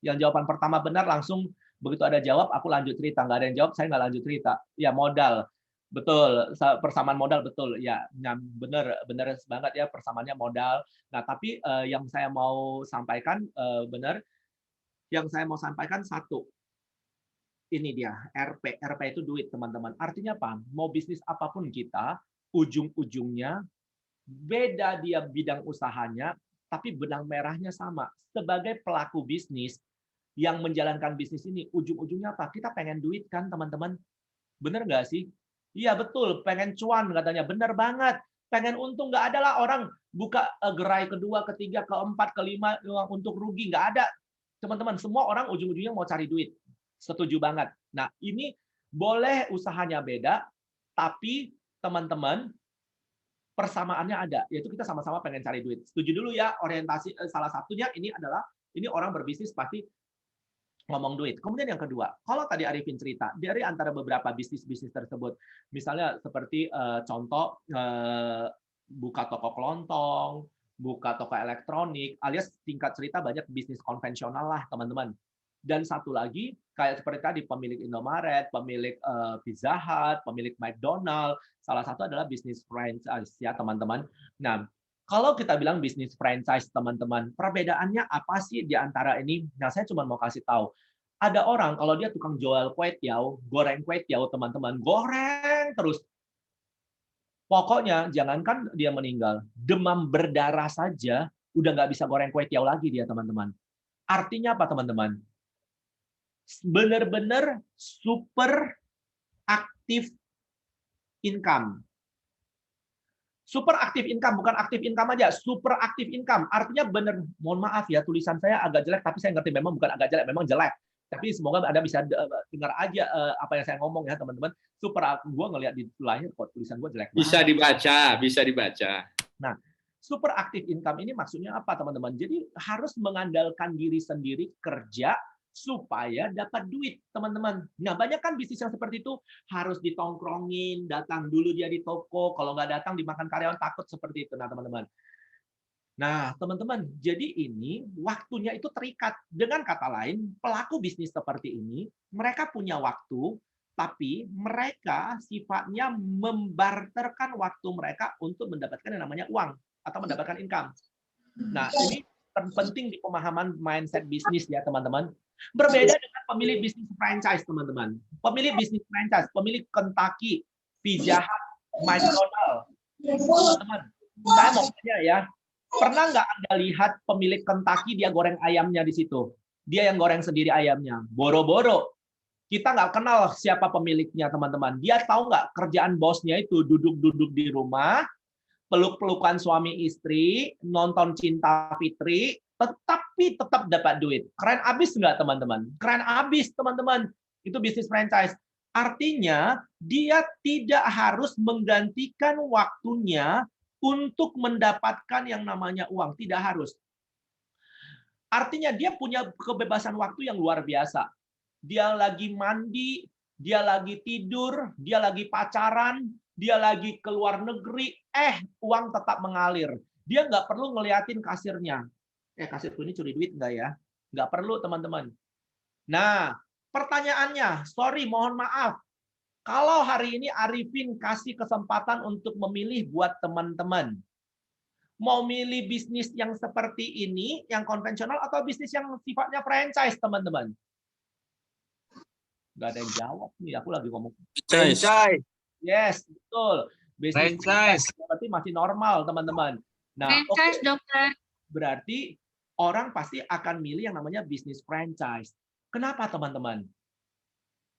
Yang jawaban pertama benar, langsung begitu ada jawab, aku lanjut cerita. Nggak ada yang jawab, saya nggak lanjut cerita. Ya, modal. Betul, persamaan modal, betul. Ya, benar banget ya, persamaannya modal. Nah, tapi yang saya mau sampaikan, benar, yang saya mau sampaikan satu, ini dia, RP. RP itu duit, teman-teman. Artinya apa? Mau bisnis apapun kita, ujung-ujungnya, beda dia bidang usahanya, tapi benang merahnya sama. Sebagai pelaku bisnis, yang menjalankan bisnis ini, ujung-ujungnya apa? Kita pengen duit kan, teman-teman? Bener nggak sih? Iya, betul. Pengen cuan, katanya. Bener banget. Pengen untung. Nggak ada lah orang buka gerai kedua, ketiga, keempat, kelima untuk rugi. Nggak ada. Teman-teman, semua orang ujung-ujungnya mau cari duit. Setuju banget. Nah, ini boleh usahanya beda, tapi teman-teman, persamaannya ada, yaitu kita sama-sama pengen cari duit. Setuju dulu ya, orientasi salah satunya ini adalah, ini orang berbisnis pasti ngomong duit. Kemudian yang kedua, kalau tadi Arifin cerita, dari antara beberapa bisnis-bisnis tersebut, misalnya seperti contoh, buka toko kelontong, buka toko elektronik, alias singkat cerita banyak bisnis konvensional lah, teman-teman. Dan satu lagi, kayak seperti tadi, pemilik Indomaret, pemilik Pizza Hut, pemilik McDonald, salah satu adalah bisnis franchise ya, teman-teman. Nah, kalau kita bilang bisnis franchise, teman-teman, perbedaannya apa sih di antara ini? Nah, saya cuma mau kasih tahu. Ada orang, kalau dia tukang jual kue tiaw, goreng kue tiaw, teman-teman, goreng terus. Pokoknya, jangankan dia meninggal, demam berdarah saja, udah nggak bisa goreng kue tiaw lagi dia, teman-teman. Artinya apa, teman-teman? Benar-benar super aktif income. Super aktif income, bukan aktif income aja, super aktif income. Artinya benar, mohon maaf ya, tulisan saya agak jelek, tapi saya ngerti memang bukan agak jelek, memang jelek. Tapi semoga Anda bisa dengar aja apa yang saya ngomong ya, teman-teman. Super, gue ngelihat di lahir kok tulisan gue jelek banget. Bisa dibaca. Nah, super aktif income ini maksudnya apa, teman-teman? Jadi harus mengandalkan diri sendiri kerja supaya dapat duit, teman-teman. Nah, banyak kan bisnis yang seperti itu harus ditongkrongin, datang dulu dia di toko, kalau nggak datang dimakan karyawan, takut seperti itu. Nah, teman-teman, Nah, teman-teman, jadi ini waktunya itu terikat. Dengan kata lain, pelaku bisnis seperti ini, mereka punya waktu, tapi mereka sifatnya membarterkan waktu mereka untuk mendapatkan yang namanya uang atau mendapatkan income. Nah, ini penting di pemahaman mindset bisnis ya, teman-teman. Berbeda dengan pemilik bisnis franchise, teman-teman. Pemilik bisnis franchise, pemilik Kentucky, Pizza Hut, McDonald. Teman-teman, saya mau tanya ya, pernah nggak Anda lihat pemilik Kentucky dia goreng ayamnya di situ? Dia yang goreng sendiri ayamnya. Boro-boro. Kita nggak kenal siapa pemiliknya, teman-teman. Dia tahu nggak kerjaan bosnya itu duduk-duduk di rumah, peluk-pelukan suami istri, nonton Cinta Fitri, tetapi tetap dapat duit. Keren abis nggak, teman-teman? Keren abis, teman-teman. Itu bisnis franchise. Artinya, dia tidak harus menggantikan waktunya untuk mendapatkan yang namanya uang. Tidak harus. Artinya, dia punya kebebasan waktu yang luar biasa. Dia lagi mandi, dia lagi tidur, dia lagi pacaran, dia lagi ke luar negeri, uang tetap mengalir. Dia nggak perlu ngeliatin kasirnya. Kasirku ini curi duit nggak ya? Nggak perlu, teman-teman. Nah, pertanyaannya, sorry, mohon maaf. Kalau hari ini Arifin kasih kesempatan untuk memilih buat teman-teman, mau milih bisnis yang seperti ini, yang konvensional, atau bisnis yang sifatnya franchise, teman-teman? Nggak ada yang jawab nih, aku lagi ngomong. Franchise. Yes, betul. Bisnis Franchise. berarti masih normal, teman-teman. Nah, Franchise, dokter. Berarti orang pasti akan milih yang namanya bisnis franchise. Kenapa, teman-teman?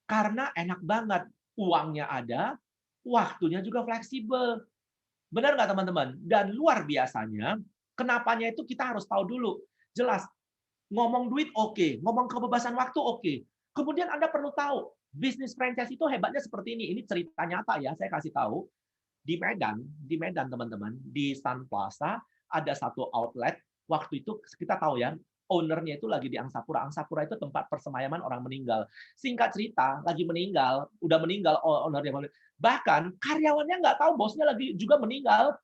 Karena enak banget. Uangnya ada, waktunya juga fleksibel. Benar nggak, teman-teman? Dan luar biasanya, kenapanya itu kita harus tahu dulu. Jelas, ngomong duit oke, ngomong kebebasan waktu oke. Kemudian Anda perlu tahu, bisnis franchise itu hebatnya seperti ini. Ini cerita nyata ya, saya kasih tahu. Di Medan teman-teman, di Sun Plaza ada satu outlet. Waktu itu kita tahu ya, ownernya itu lagi di Angsapura. Angsapura itu tempat persemayaman orang meninggal. Singkat cerita, lagi meninggal, udah meninggal ownernya. Bahkan karyawannya nggak tahu bosnya lagi juga meninggal.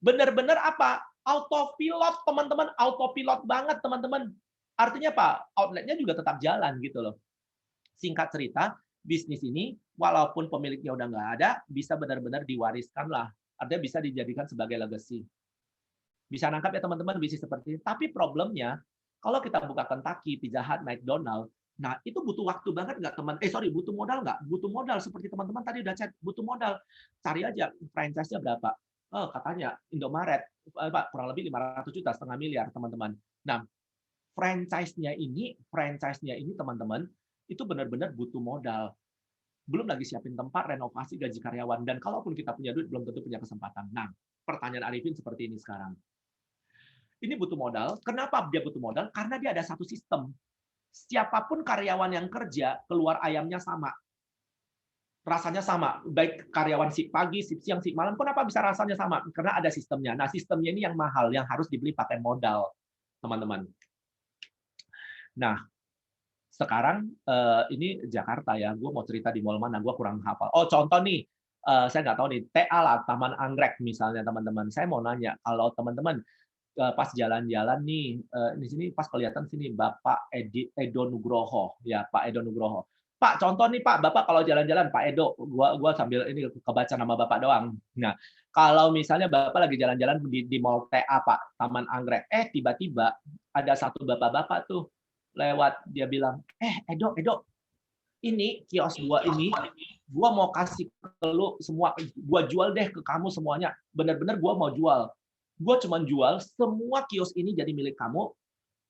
Bener-bener apa? Autopilot, teman-teman. Autopilot banget, teman-teman. Artinya apa? Outletnya juga tetap jalan gitu loh. Singkat cerita, bisnis ini walaupun pemiliknya udah nggak ada, bisa benar-benar diwariskan lah. Artinya bisa dijadikan sebagai legacy. Bisa nangkap ya teman-teman bisnis seperti ini. Tapi problemnya, kalau kita buka Kentucky, Pizza Hut, McDonald, nah itu butuh waktu banget nggak teman? Butuh modal nggak? Butuh modal seperti teman-teman tadi udah chat, butuh modal. Cari aja franchise-nya berapa. Katanya Indomaret, Pak, kurang lebih 500 juta, setengah miliar, teman-teman. Nah, franchise-nya ini teman-teman, itu benar-benar butuh modal. Belum lagi siapin tempat, renovasi, gaji karyawan. Dan kalaupun kita punya duit, belum tentu punya kesempatan. Nah, pertanyaan Arifin seperti ini sekarang. Ini butuh modal. Kenapa dia butuh modal? Karena dia ada satu sistem. Siapapun karyawan yang kerja, keluar ayamnya sama. Rasanya sama. Baik karyawan shift pagi, shift siang, shift malam. Kenapa bisa rasanya sama? Karena ada sistemnya. Nah, sistemnya ini yang mahal, yang harus dibeli pakai modal, teman-teman. Nah, sekarang ini Jakarta ya, gue mau cerita di mall mana, gue kurang hafal. Contoh nih, saya nggak tahu nih, TA lah, Taman Anggrek misalnya, teman-teman. Saya mau nanya, kalau teman-teman pas jalan-jalan nih, di sini pas kelihatan sini Bapak Edo Nugroho, ya Pak Edo Nugroho. Pak, contoh nih Pak, Bapak kalau jalan-jalan, Pak Edo, gua sambil ini kebaca nama Bapak doang. Nah, kalau misalnya Bapak lagi jalan-jalan di mall TA Pak, Taman Anggrek, tiba-tiba ada satu bapak-bapak tuh lewat, dia bilang, Edo, ini kios gua ini, gua mau kasih ke lu semua, gua jual deh ke kamu semuanya, bener-bener gua mau jual. Gue cuma jual, semua kios ini jadi milik kamu,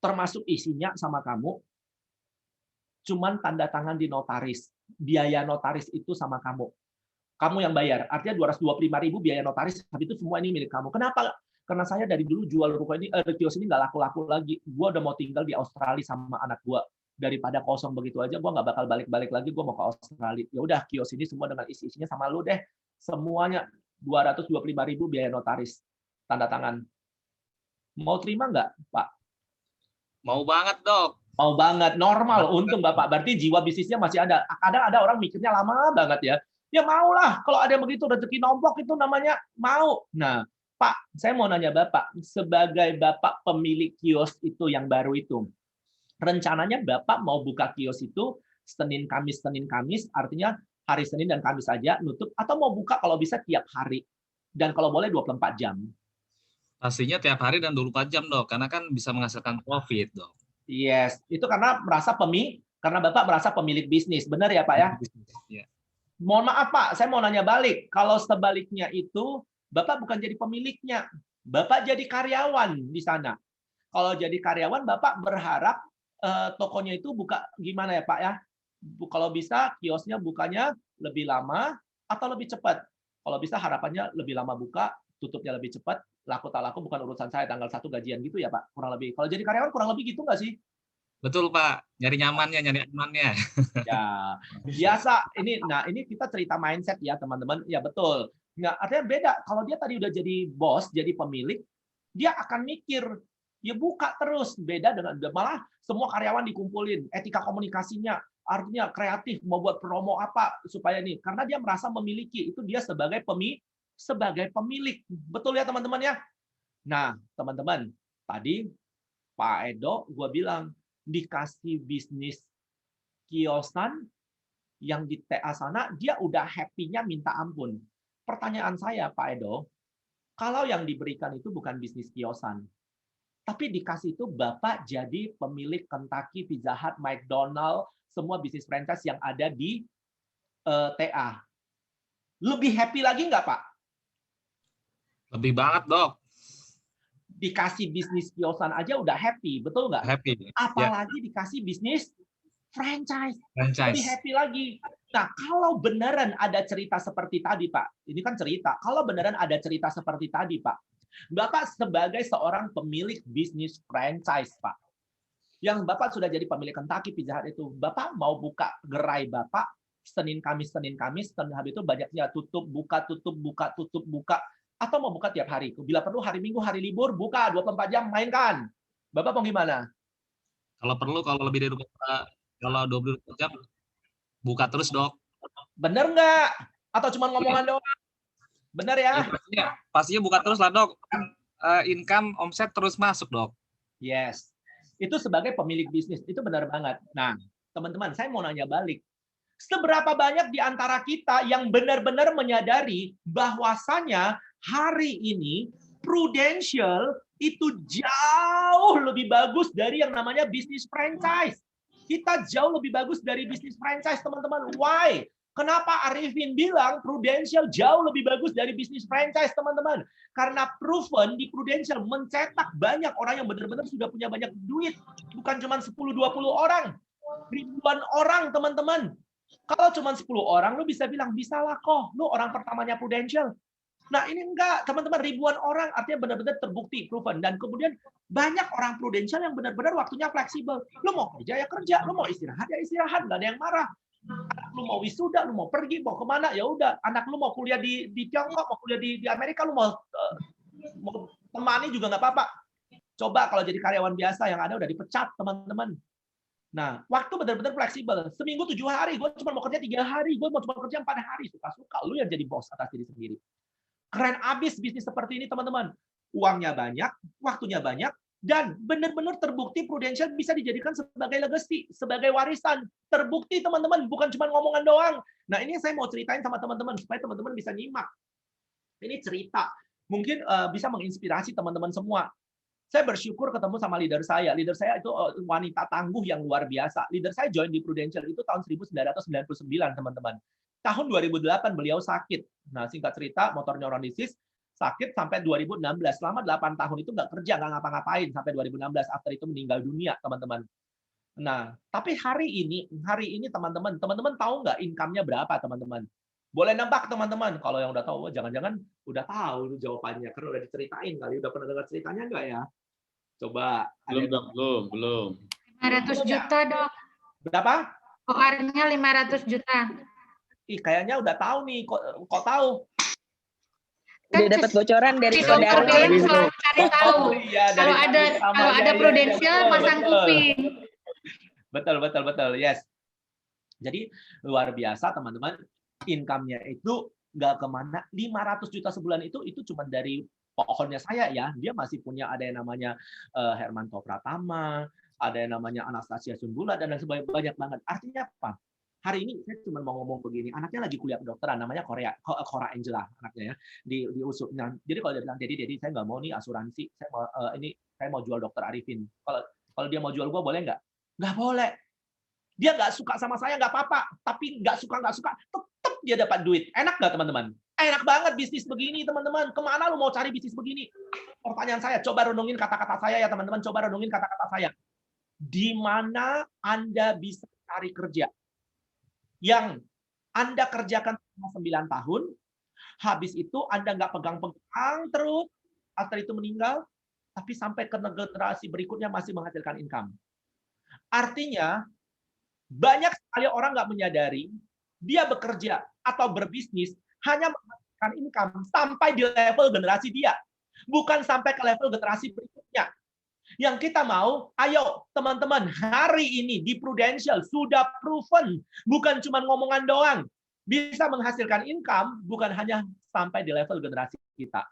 termasuk isinya sama kamu, cuman tanda tangan di notaris. Biaya notaris itu sama kamu. Kamu yang bayar. Artinya 225.000 biaya notaris, tapi itu semua ini milik kamu. Kenapa? Karena saya dari dulu jual ruko ini, kios ini nggak laku-laku lagi. Gue udah mau tinggal di Australia sama anak gue. Daripada kosong begitu aja, gue nggak bakal balik-balik lagi, gue mau ke Australia. Ya udah, kios ini semua dengan isi-isinya sama lu deh. Semuanya 225.000 biaya notaris. Tanda tangan. Mau terima nggak, Pak? Mau banget, Dok. Mau banget. Normal. Untung, Bapak. Berarti jiwa bisnisnya masih ada. Kadang ada orang mikirnya lama banget ya. Ya maulah. Kalau ada yang begitu, rezeki nombok itu namanya mau. Nah, Pak, saya mau nanya Bapak, sebagai Bapak pemilik kios itu yang baru itu, rencananya Bapak mau buka kios itu Senin, Kamis, artinya hari Senin dan Kamis saja nutup, atau mau buka kalau bisa tiap hari? Dan kalau boleh 24 jam. Pastinya tiap hari dan 24 jam, Dok. Karena kan bisa menghasilkan profit, Dok. Yes, itu karena Bapak merasa pemilik bisnis. Benar ya, Pak ya? Ya. Mohon maaf, Pak, saya mau nanya balik. Kalau sebaliknya itu, Bapak bukan jadi pemiliknya. Bapak jadi karyawan di sana. Kalau jadi karyawan, Bapak berharap tokonya itu buka gimana ya, Pak ya? Kalau bisa kiosnya bukanya lebih lama atau lebih cepat. Kalau bisa harapannya lebih lama buka, tutupnya lebih cepat, laku tak laku bukan urusan saya, tanggal 1 gajian gitu ya, Pak, kurang lebih. Kalau jadi karyawan kurang lebih gitu nggak sih? Betul, Pak. Nyari nyamannya, nyari amannya. Ya, biasa. Ini kita cerita mindset ya, teman-teman. Ya, betul. Nggak, artinya beda. Kalau dia tadi udah jadi bos, jadi pemilik, dia akan mikir, ya buka terus. Beda dengan, malah semua karyawan dikumpulin, etika komunikasinya, artinya kreatif, mau buat promo apa, supaya ini. Karena dia merasa memiliki, itu dia sebagai pemilik. Betul ya, teman-teman ya? Nah, teman-teman, tadi Pak Edo, gue bilang, dikasih bisnis kiosan yang di TA sana, dia udah happy-nya minta ampun. Pertanyaan saya, Pak Edo, kalau yang diberikan itu bukan bisnis kiosan, tapi dikasih itu Bapak jadi pemilik Kentucky, Pizza Hut, McDonald, semua bisnis franchise yang ada di TA. Lebih happy lagi nggak, Pak? Lebih banget, Dok. Dikasih bisnis kiosan aja udah happy, betul nggak? Happy. Apalagi dikasih bisnis franchise. Franchise. Lebih happy lagi. Nah, kalau beneran ada cerita seperti tadi, Pak, ini kan cerita. Kalau beneran ada cerita seperti tadi, Pak, Bapak sebagai seorang pemilik bisnis franchise, Pak, yang Bapak sudah jadi pemilik Kentucky, Pizza Hut itu, Bapak mau buka gerai Bapak Senin, Kamis, Senin habis itu banyaknya tutup, buka, atau mau buka tiap hari. Bila perlu hari Minggu, hari libur, buka 24 jam, mainkan. Bapak mau gimana? Kalau perlu, kalau lebih dari 24 jam, buka terus, Dok. Bener nggak? Atau cuma ngomongan doang? Bener ya? Pastinya buka terus lah, Dok. Income, omset terus masuk, Dok. Yes. Itu sebagai pemilik bisnis. Itu benar banget. Nah, teman-teman, saya mau nanya balik. Seberapa banyak di antara kita yang benar-benar menyadari bahwasanya hari ini Prudential itu jauh lebih bagus dari yang namanya bisnis franchise. Kita jauh lebih bagus dari bisnis franchise, teman-teman. Why? Kenapa Arifin bilang Prudential jauh lebih bagus dari bisnis franchise, teman-teman? Karena proven di Prudential mencetak banyak orang yang benar-benar sudah punya banyak duit. Bukan cuma 10-20 orang. Ribuan orang, teman-teman. Kalau cuma 10 orang, lu bisa bilang, bisa lah kok. Lu orang pertamanya Prudential. Nah, ini enggak, teman-teman, ribuan orang artinya benar-benar terbukti, proven. Dan kemudian banyak orang Prudential yang benar-benar waktunya fleksibel. Lu mau kerja ya kerja, lu mau istirahat ya istirahat, nggak ada yang marah. Anak lu mau wisuda, lu mau pergi, mau kemana, ya udah. Anak lu mau kuliah di Tiongkok, mau kuliah di Amerika, lu mau temani juga nggak apa-apa. Coba kalau jadi karyawan biasa yang ada udah dipecat, teman-teman. Nah, waktu benar-benar fleksibel. Seminggu 7 hari, gue cuma mau kerja 3 hari, gue mau cuma kerja 4 hari, suka-suka. Lu yang jadi bos atas diri sendiri. Keren abis bisnis seperti ini, teman-teman. Uangnya banyak, waktunya banyak, dan benar-benar terbukti Prudential bisa dijadikan sebagai legacy, sebagai warisan. Terbukti, teman-teman, bukan cuma ngomongan doang. Nah, ini saya mau ceritain sama teman-teman, supaya teman-teman bisa nyimak. Ini cerita. Mungkin bisa menginspirasi teman-teman semua. Saya bersyukur ketemu sama leader saya. Leader saya itu wanita tangguh yang luar biasa. Leader saya join di Prudential itu tahun 1999, teman-teman. Tahun 2008 beliau sakit. Nah, singkat cerita, motor neuron disease, sakit sampai 2016. Selama 8 tahun itu nggak kerja, nggak ngapa-ngapain. Sampai 2016, after itu meninggal dunia, teman-teman. Nah, tapi hari ini teman-teman tahu nggak income-nya berapa, teman-teman? Boleh nebak, teman-teman. Kalau yang udah tahu, jangan-jangan udah tahu jawabannya. Karena udah diceritain kali. Udah pernah dengar ceritanya nggak ya? Coba. Belum. 500 juta, Dok. Berapa? OR-nya 500 juta. Kayaknya udah tahu nih. Kok tahu? Udah dapat bocoran dari Si dokter saudara. Belen selalu cari tahu. Iya, Kalau ada Prudential, pasang kuping. Betul. Yes. Jadi luar biasa, teman-teman. Income-nya itu nggak kemana. 500 juta sebulan itu cuma dari pohonnya saya ya. Dia masih punya ada yang namanya Hermanto Pratama, ada yang namanya Anastasia Sumbula, dan lain sebagainya, banyak banget. Artinya apa? Hari ini saya cuma mau ngomong begini, anaknya lagi kuliah kedokteran, namanya Cora Angela, anaknya ya, di USU. Nah, jadi kalau dia bilang, Dedi, saya nggak mau nih asuransi, saya mau jual Dokter Arifin. Kalau dia mau jual gua boleh nggak? Nggak boleh. Dia nggak suka sama saya, nggak apa-apa. Tapi nggak suka, tetap dia dapat duit. Enak nggak, teman-teman? Enak banget bisnis begini, teman-teman. Kemana lu mau cari bisnis begini? Pertanyaan saya, coba renungin kata-kata saya ya, teman-teman. Coba renungin kata-kata saya. Di mana Anda bisa cari kerja yang Anda kerjakan selama 9 tahun, habis itu Anda nggak pegang-pegang terus, after itu meninggal, tapi sampai ke generasi berikutnya masih menghasilkan income. Artinya, banyak sekali orang nggak menyadari, dia bekerja atau berbisnis hanya menghasilkan income sampai di level generasi dia, bukan sampai ke level generasi berikutnya. Yang kita mau, ayo teman-teman, hari ini di Prudential sudah proven, bukan cuma ngomongan doang, bisa menghasilkan income bukan hanya sampai di level generasi kita,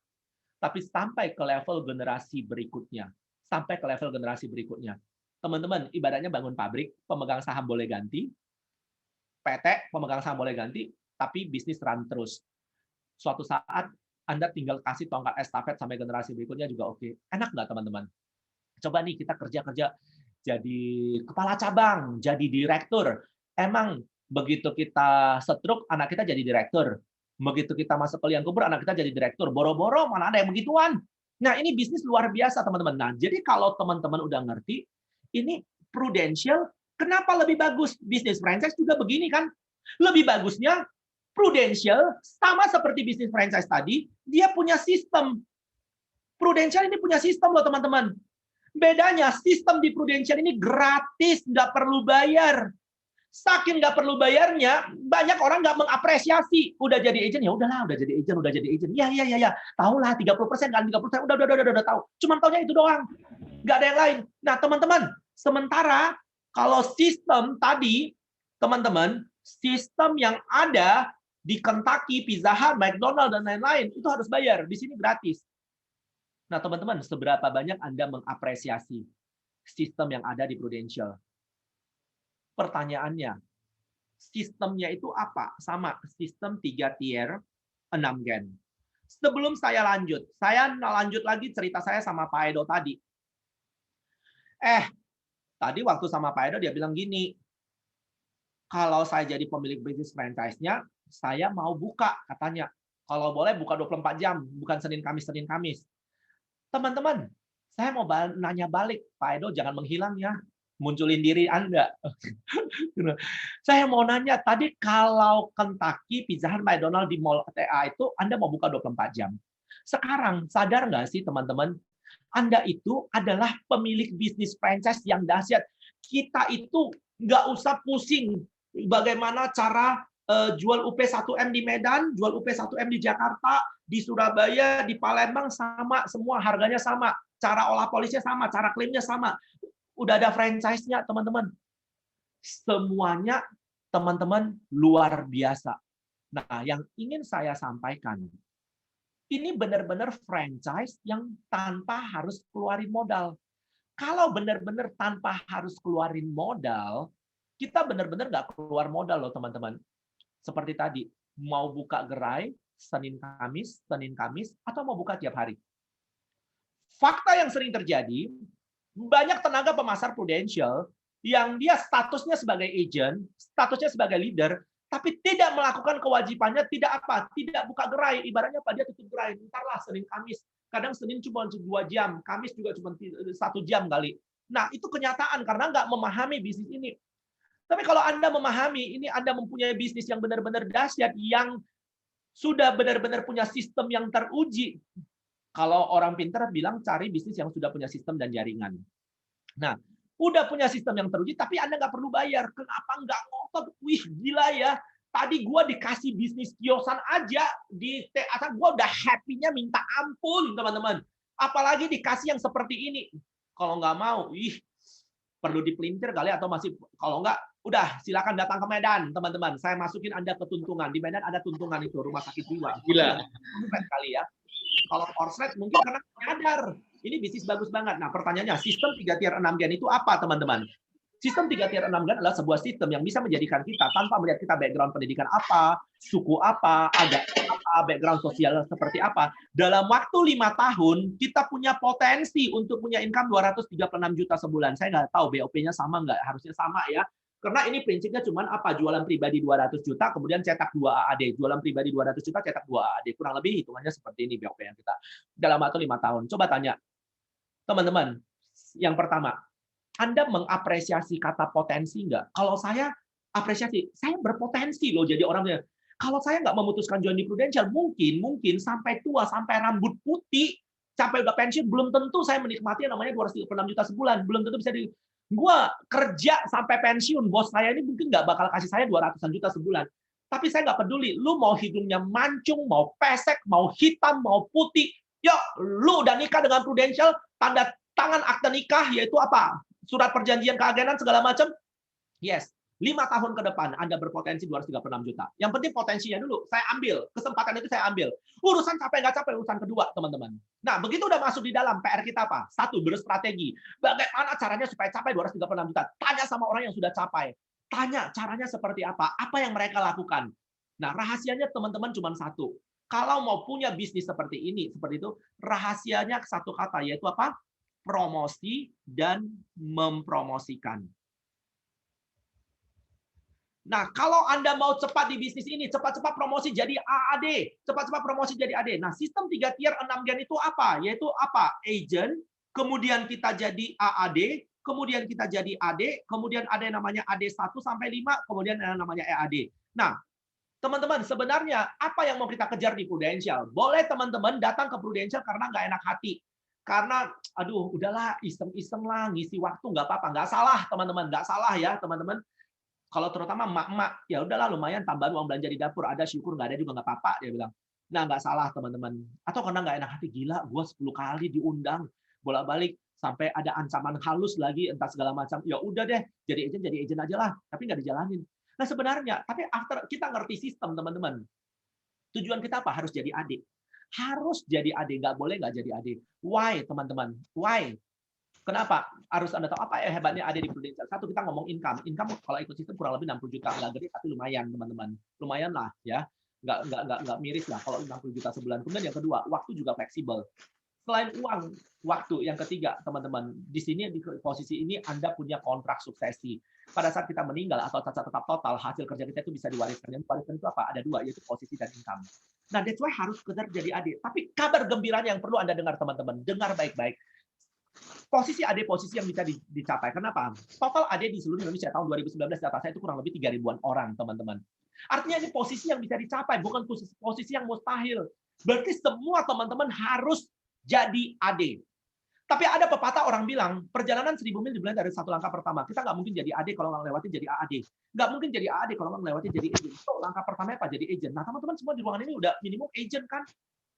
tapi sampai ke level generasi berikutnya. Sampai ke level generasi berikutnya. Teman-teman, ibaratnya bangun pabrik, pemegang saham boleh ganti, PT, pemegang saham boleh ganti, tapi bisnis run terus. Suatu saat, Anda tinggal kasih tongkat estafet sampai generasi berikutnya juga oke. Enak nggak, teman-teman? Coba nih kita kerja-kerja jadi kepala cabang, jadi direktur. Emang begitu kita setruk, anak kita jadi direktur. Begitu kita masuk ke liang kubur, anak kita jadi direktur. Boro-boro mana ada yang begituan. Nah, ini bisnis luar biasa, teman-teman. Nah, jadi kalau teman-teman udah ngerti, ini Prudential, kenapa lebih bagus? Bisnis franchise juga begini kan? Lebih bagusnya Prudential, sama seperti bisnis franchise tadi, dia punya sistem. Prudential ini punya sistem loh, teman-teman. Bedanya, sistem di Prudential ini gratis, nggak perlu bayar. Saking nggak perlu bayarnya, banyak orang nggak mengapresiasi. Udah jadi agent, ya udahlah, udah jadi agent. Ya. Tahulah 30% kan, 30%, udah tahu. Cuma taunya itu doang. Nggak ada yang lain. Nah, teman-teman, sementara kalau sistem tadi, teman-teman, sistem yang ada di Kentucky, Pizza Hut, McDonald, dan lain-lain, itu harus bayar. Di sini gratis. Nah, teman-teman, seberapa banyak Anda mengapresiasi sistem yang ada di Prudential? Pertanyaannya, sistemnya itu apa? Sama, sistem 3 tier, 6 gen. Sebelum saya lanjut lagi cerita saya sama Pak Edo tadi. Tadi waktu sama Pak Edo, dia bilang gini, kalau saya jadi pemilik bisnis franchise-nya, saya mau buka, katanya. Kalau boleh buka 24 jam, bukan Senin Kamis. Teman-teman, saya mau nanya balik, Pak Edo jangan menghilang ya, munculin diri Anda. Saya mau nanya, tadi kalau Kentucky, Pizza Hut, McDonald di Mall TA itu Anda mau buka 24 jam. Sekarang, sadar nggak sih teman-teman, Anda itu adalah pemilik bisnis franchise yang dahsyat. Kita itu nggak usah pusing bagaimana cara jual UP 1M di Medan, jual UP 1M di Jakarta, di Surabaya, di Palembang, sama, semua harganya sama, cara olah polisnya sama, cara klaimnya sama. Udah ada franchise-nya, teman-teman. Semuanya, teman-teman, luar biasa. Nah, yang ingin saya sampaikan, ini benar-benar franchise yang tanpa harus keluarin modal. Kalau benar-benar tanpa harus keluarin modal, kita benar-benar nggak keluar modal loh, teman-teman. Seperti tadi, mau buka gerai Senin Kamis, atau mau buka tiap hari. Fakta yang sering terjadi, banyak tenaga pemasar Prudential yang dia statusnya sebagai agent, statusnya sebagai leader, tapi tidak melakukan kewajibannya, tidak buka gerai. Ibaratnya dia tutup gerai, entarlah Senin Kamis. Kadang Senin cuma 2 jam, Kamis juga cuma 1 jam kali. Nah, itu kenyataan karena nggak memahami bisnis ini. Tapi kalau Anda memahami, ini Anda mempunyai bisnis yang benar-benar dahsyat, yang sudah benar-benar punya sistem yang teruji. Kalau orang pintar bilang cari bisnis yang sudah punya sistem dan jaringan. Nah, udah punya sistem yang teruji, tapi Anda nggak perlu bayar. Kenapa nggak ngotot? Wih, gila ya. Tadi gue dikasih bisnis kiosan aja di TA, gue udah happy-nya minta ampun, teman-teman. Apalagi dikasih yang seperti ini. Kalau nggak mau, perlu dipelintir kali, atau masih, kalau nggak, Udah, silakan datang ke Medan, teman-teman. Saya masukin Anda ke Tuntungan. Di Medan ada Tuntungan itu, rumah sakit jiwa. Gila. Kali ya. Kalau korslet mungkin karena nyadar. Ini bisnis bagus banget. Nah, pertanyaannya, sistem 3 tier 6 gen itu apa, teman-teman? Sistem 3 tier 6 gen adalah sebuah sistem yang bisa menjadikan kita, tanpa melihat kita background pendidikan apa, suku apa, agama apa, background sosial seperti apa, dalam waktu 5 tahun, kita punya potensi untuk punya income 236 juta sebulan. Saya nggak tahu BOP-nya sama nggak, harusnya sama ya. Karena ini prinsipnya cuman apa? Jualan pribadi 200 juta, kemudian cetak 2 AAD. Jualan pribadi 200 juta, cetak 2 AAD. Kurang lebih hitungannya seperti ini BOP yang kita. Dalam waktu 5 tahun. Coba tanya, teman-teman, yang pertama, Anda mengapresiasi kata potensi nggak? Kalau saya apresiasi, saya berpotensi loh jadi orangnya. Kalau saya nggak memutuskan join di Prudential, mungkin sampai tua, sampai rambut putih, sampai udah pensiun, belum tentu saya menikmati yang namanya 236 juta sebulan. Belum tentu bisa gua kerja sampai pensiun, bos saya ini mungkin nggak bakal kasih saya 200-an juta sebulan. Tapi saya nggak peduli, lu mau hidungnya mancung, mau pesek, mau hitam, mau putih, yuk, lu udah nikah dengan Prudential, tanda tangan akte nikah, yaitu apa? Surat perjanjian keagenan segala macam. Yes, 5 tahun ke depan Anda berpotensi 236 juta. Yang penting potensinya dulu, saya ambil. Kesempatan itu saya ambil. Urusan capek nggak capek, urusan kedua, teman-teman. Nah, begitu udah masuk di dalam, PR kita apa? 1, berstrategi. Bagaimana caranya supaya capai 236 juta? Tanya sama orang yang sudah capai. Tanya caranya seperti apa? Apa yang mereka lakukan? Nah, rahasianya teman-teman cuma 1. Kalau mau punya bisnis seperti ini, seperti itu, rahasianya 1 kata, yaitu apa? Promosi dan mempromosikan. Nah, kalau Anda mau cepat di bisnis ini, cepat-cepat promosi jadi AAD, cepat-cepat promosi jadi AD. Nah, sistem 3 tier 6 gen itu apa? Yaitu apa? Agent, kemudian kita jadi AAD, kemudian kita jadi AD, kemudian ada yang namanya AD 1 sampai 5, kemudian ada yang namanya EAD. Nah, teman-teman, sebenarnya apa yang mau kita kejar di Prudential? Boleh teman-teman datang ke Prudential karena nggak enak hati. Karena, aduh, udahlah, iseng-iseng lah, ngisi waktu, nggak apa-apa. Nggak salah, teman-teman. Nggak salah ya, teman-teman. Kalau terutama emak-emak, ya udahlah, lumayan tambahan uang belanja di dapur. Ada syukur, nggak ada juga nggak apa-apa, dia bilang. Nah, nggak salah, teman-teman. Atau karena nggak enak hati, gila, gue 10 kali diundang, bolak-balik, sampai ada ancaman halus lagi, entah segala macam. Ya udah deh, jadi agent aja lah. Tapi nggak dijalanin. Nah, sebenarnya, tapi after kita ngerti sistem, teman-teman. Tujuan kita apa? Harus jadi adik. Harus jadi adik, nggak boleh nggak jadi adik. Why, teman-teman? Why? Kenapa? Harus Anda tahu apa ya hebatnya adik di Prudential. 1, kita ngomong income. Income kalau ikut sistem kurang lebih 60 juta. Nggak gede, tapi lumayan, teman-teman. Lumayan lah, ya. Nggak miris lah kalau 60 juta sebulan. Kemudian yang kedua, waktu juga fleksibel. Selain uang, waktu. Yang ketiga, teman-teman, di sini di posisi ini Anda punya kontrak suksesi. Pada saat kita meninggal atau cacat tetap total, hasil kerja kita itu bisa diwariskan. Yang diwariskan itu apa? Ada 2, yaitu posisi dan income. Nah, that's why harus kejar jadi adik. Tapi kabar gembiranya yang perlu Anda dengar, teman-teman. Dengar baik-baik. Posisi AD, posisi yang bisa dicapai. Kenapa? Total AD di seluruh Indonesia tahun 2019 data saya itu kurang lebih 3.000-an orang, teman-teman. Artinya ini posisi yang bisa dicapai, bukan posisi yang mustahil. Berarti semua teman-teman harus jadi AD. Tapi ada pepatah orang bilang, perjalanan 1000 mil dimulai dari 1 langkah pertama. Kita nggak mungkin jadi AD kalau nggak ngelewatin jadi AAD. Nggak mungkin jadi AAD kalau nggak ngelewatin jadi agent. So, langkah pertama apa? Jadi agent. Nah, teman-teman semua di ruangan ini udah minimum agent kan?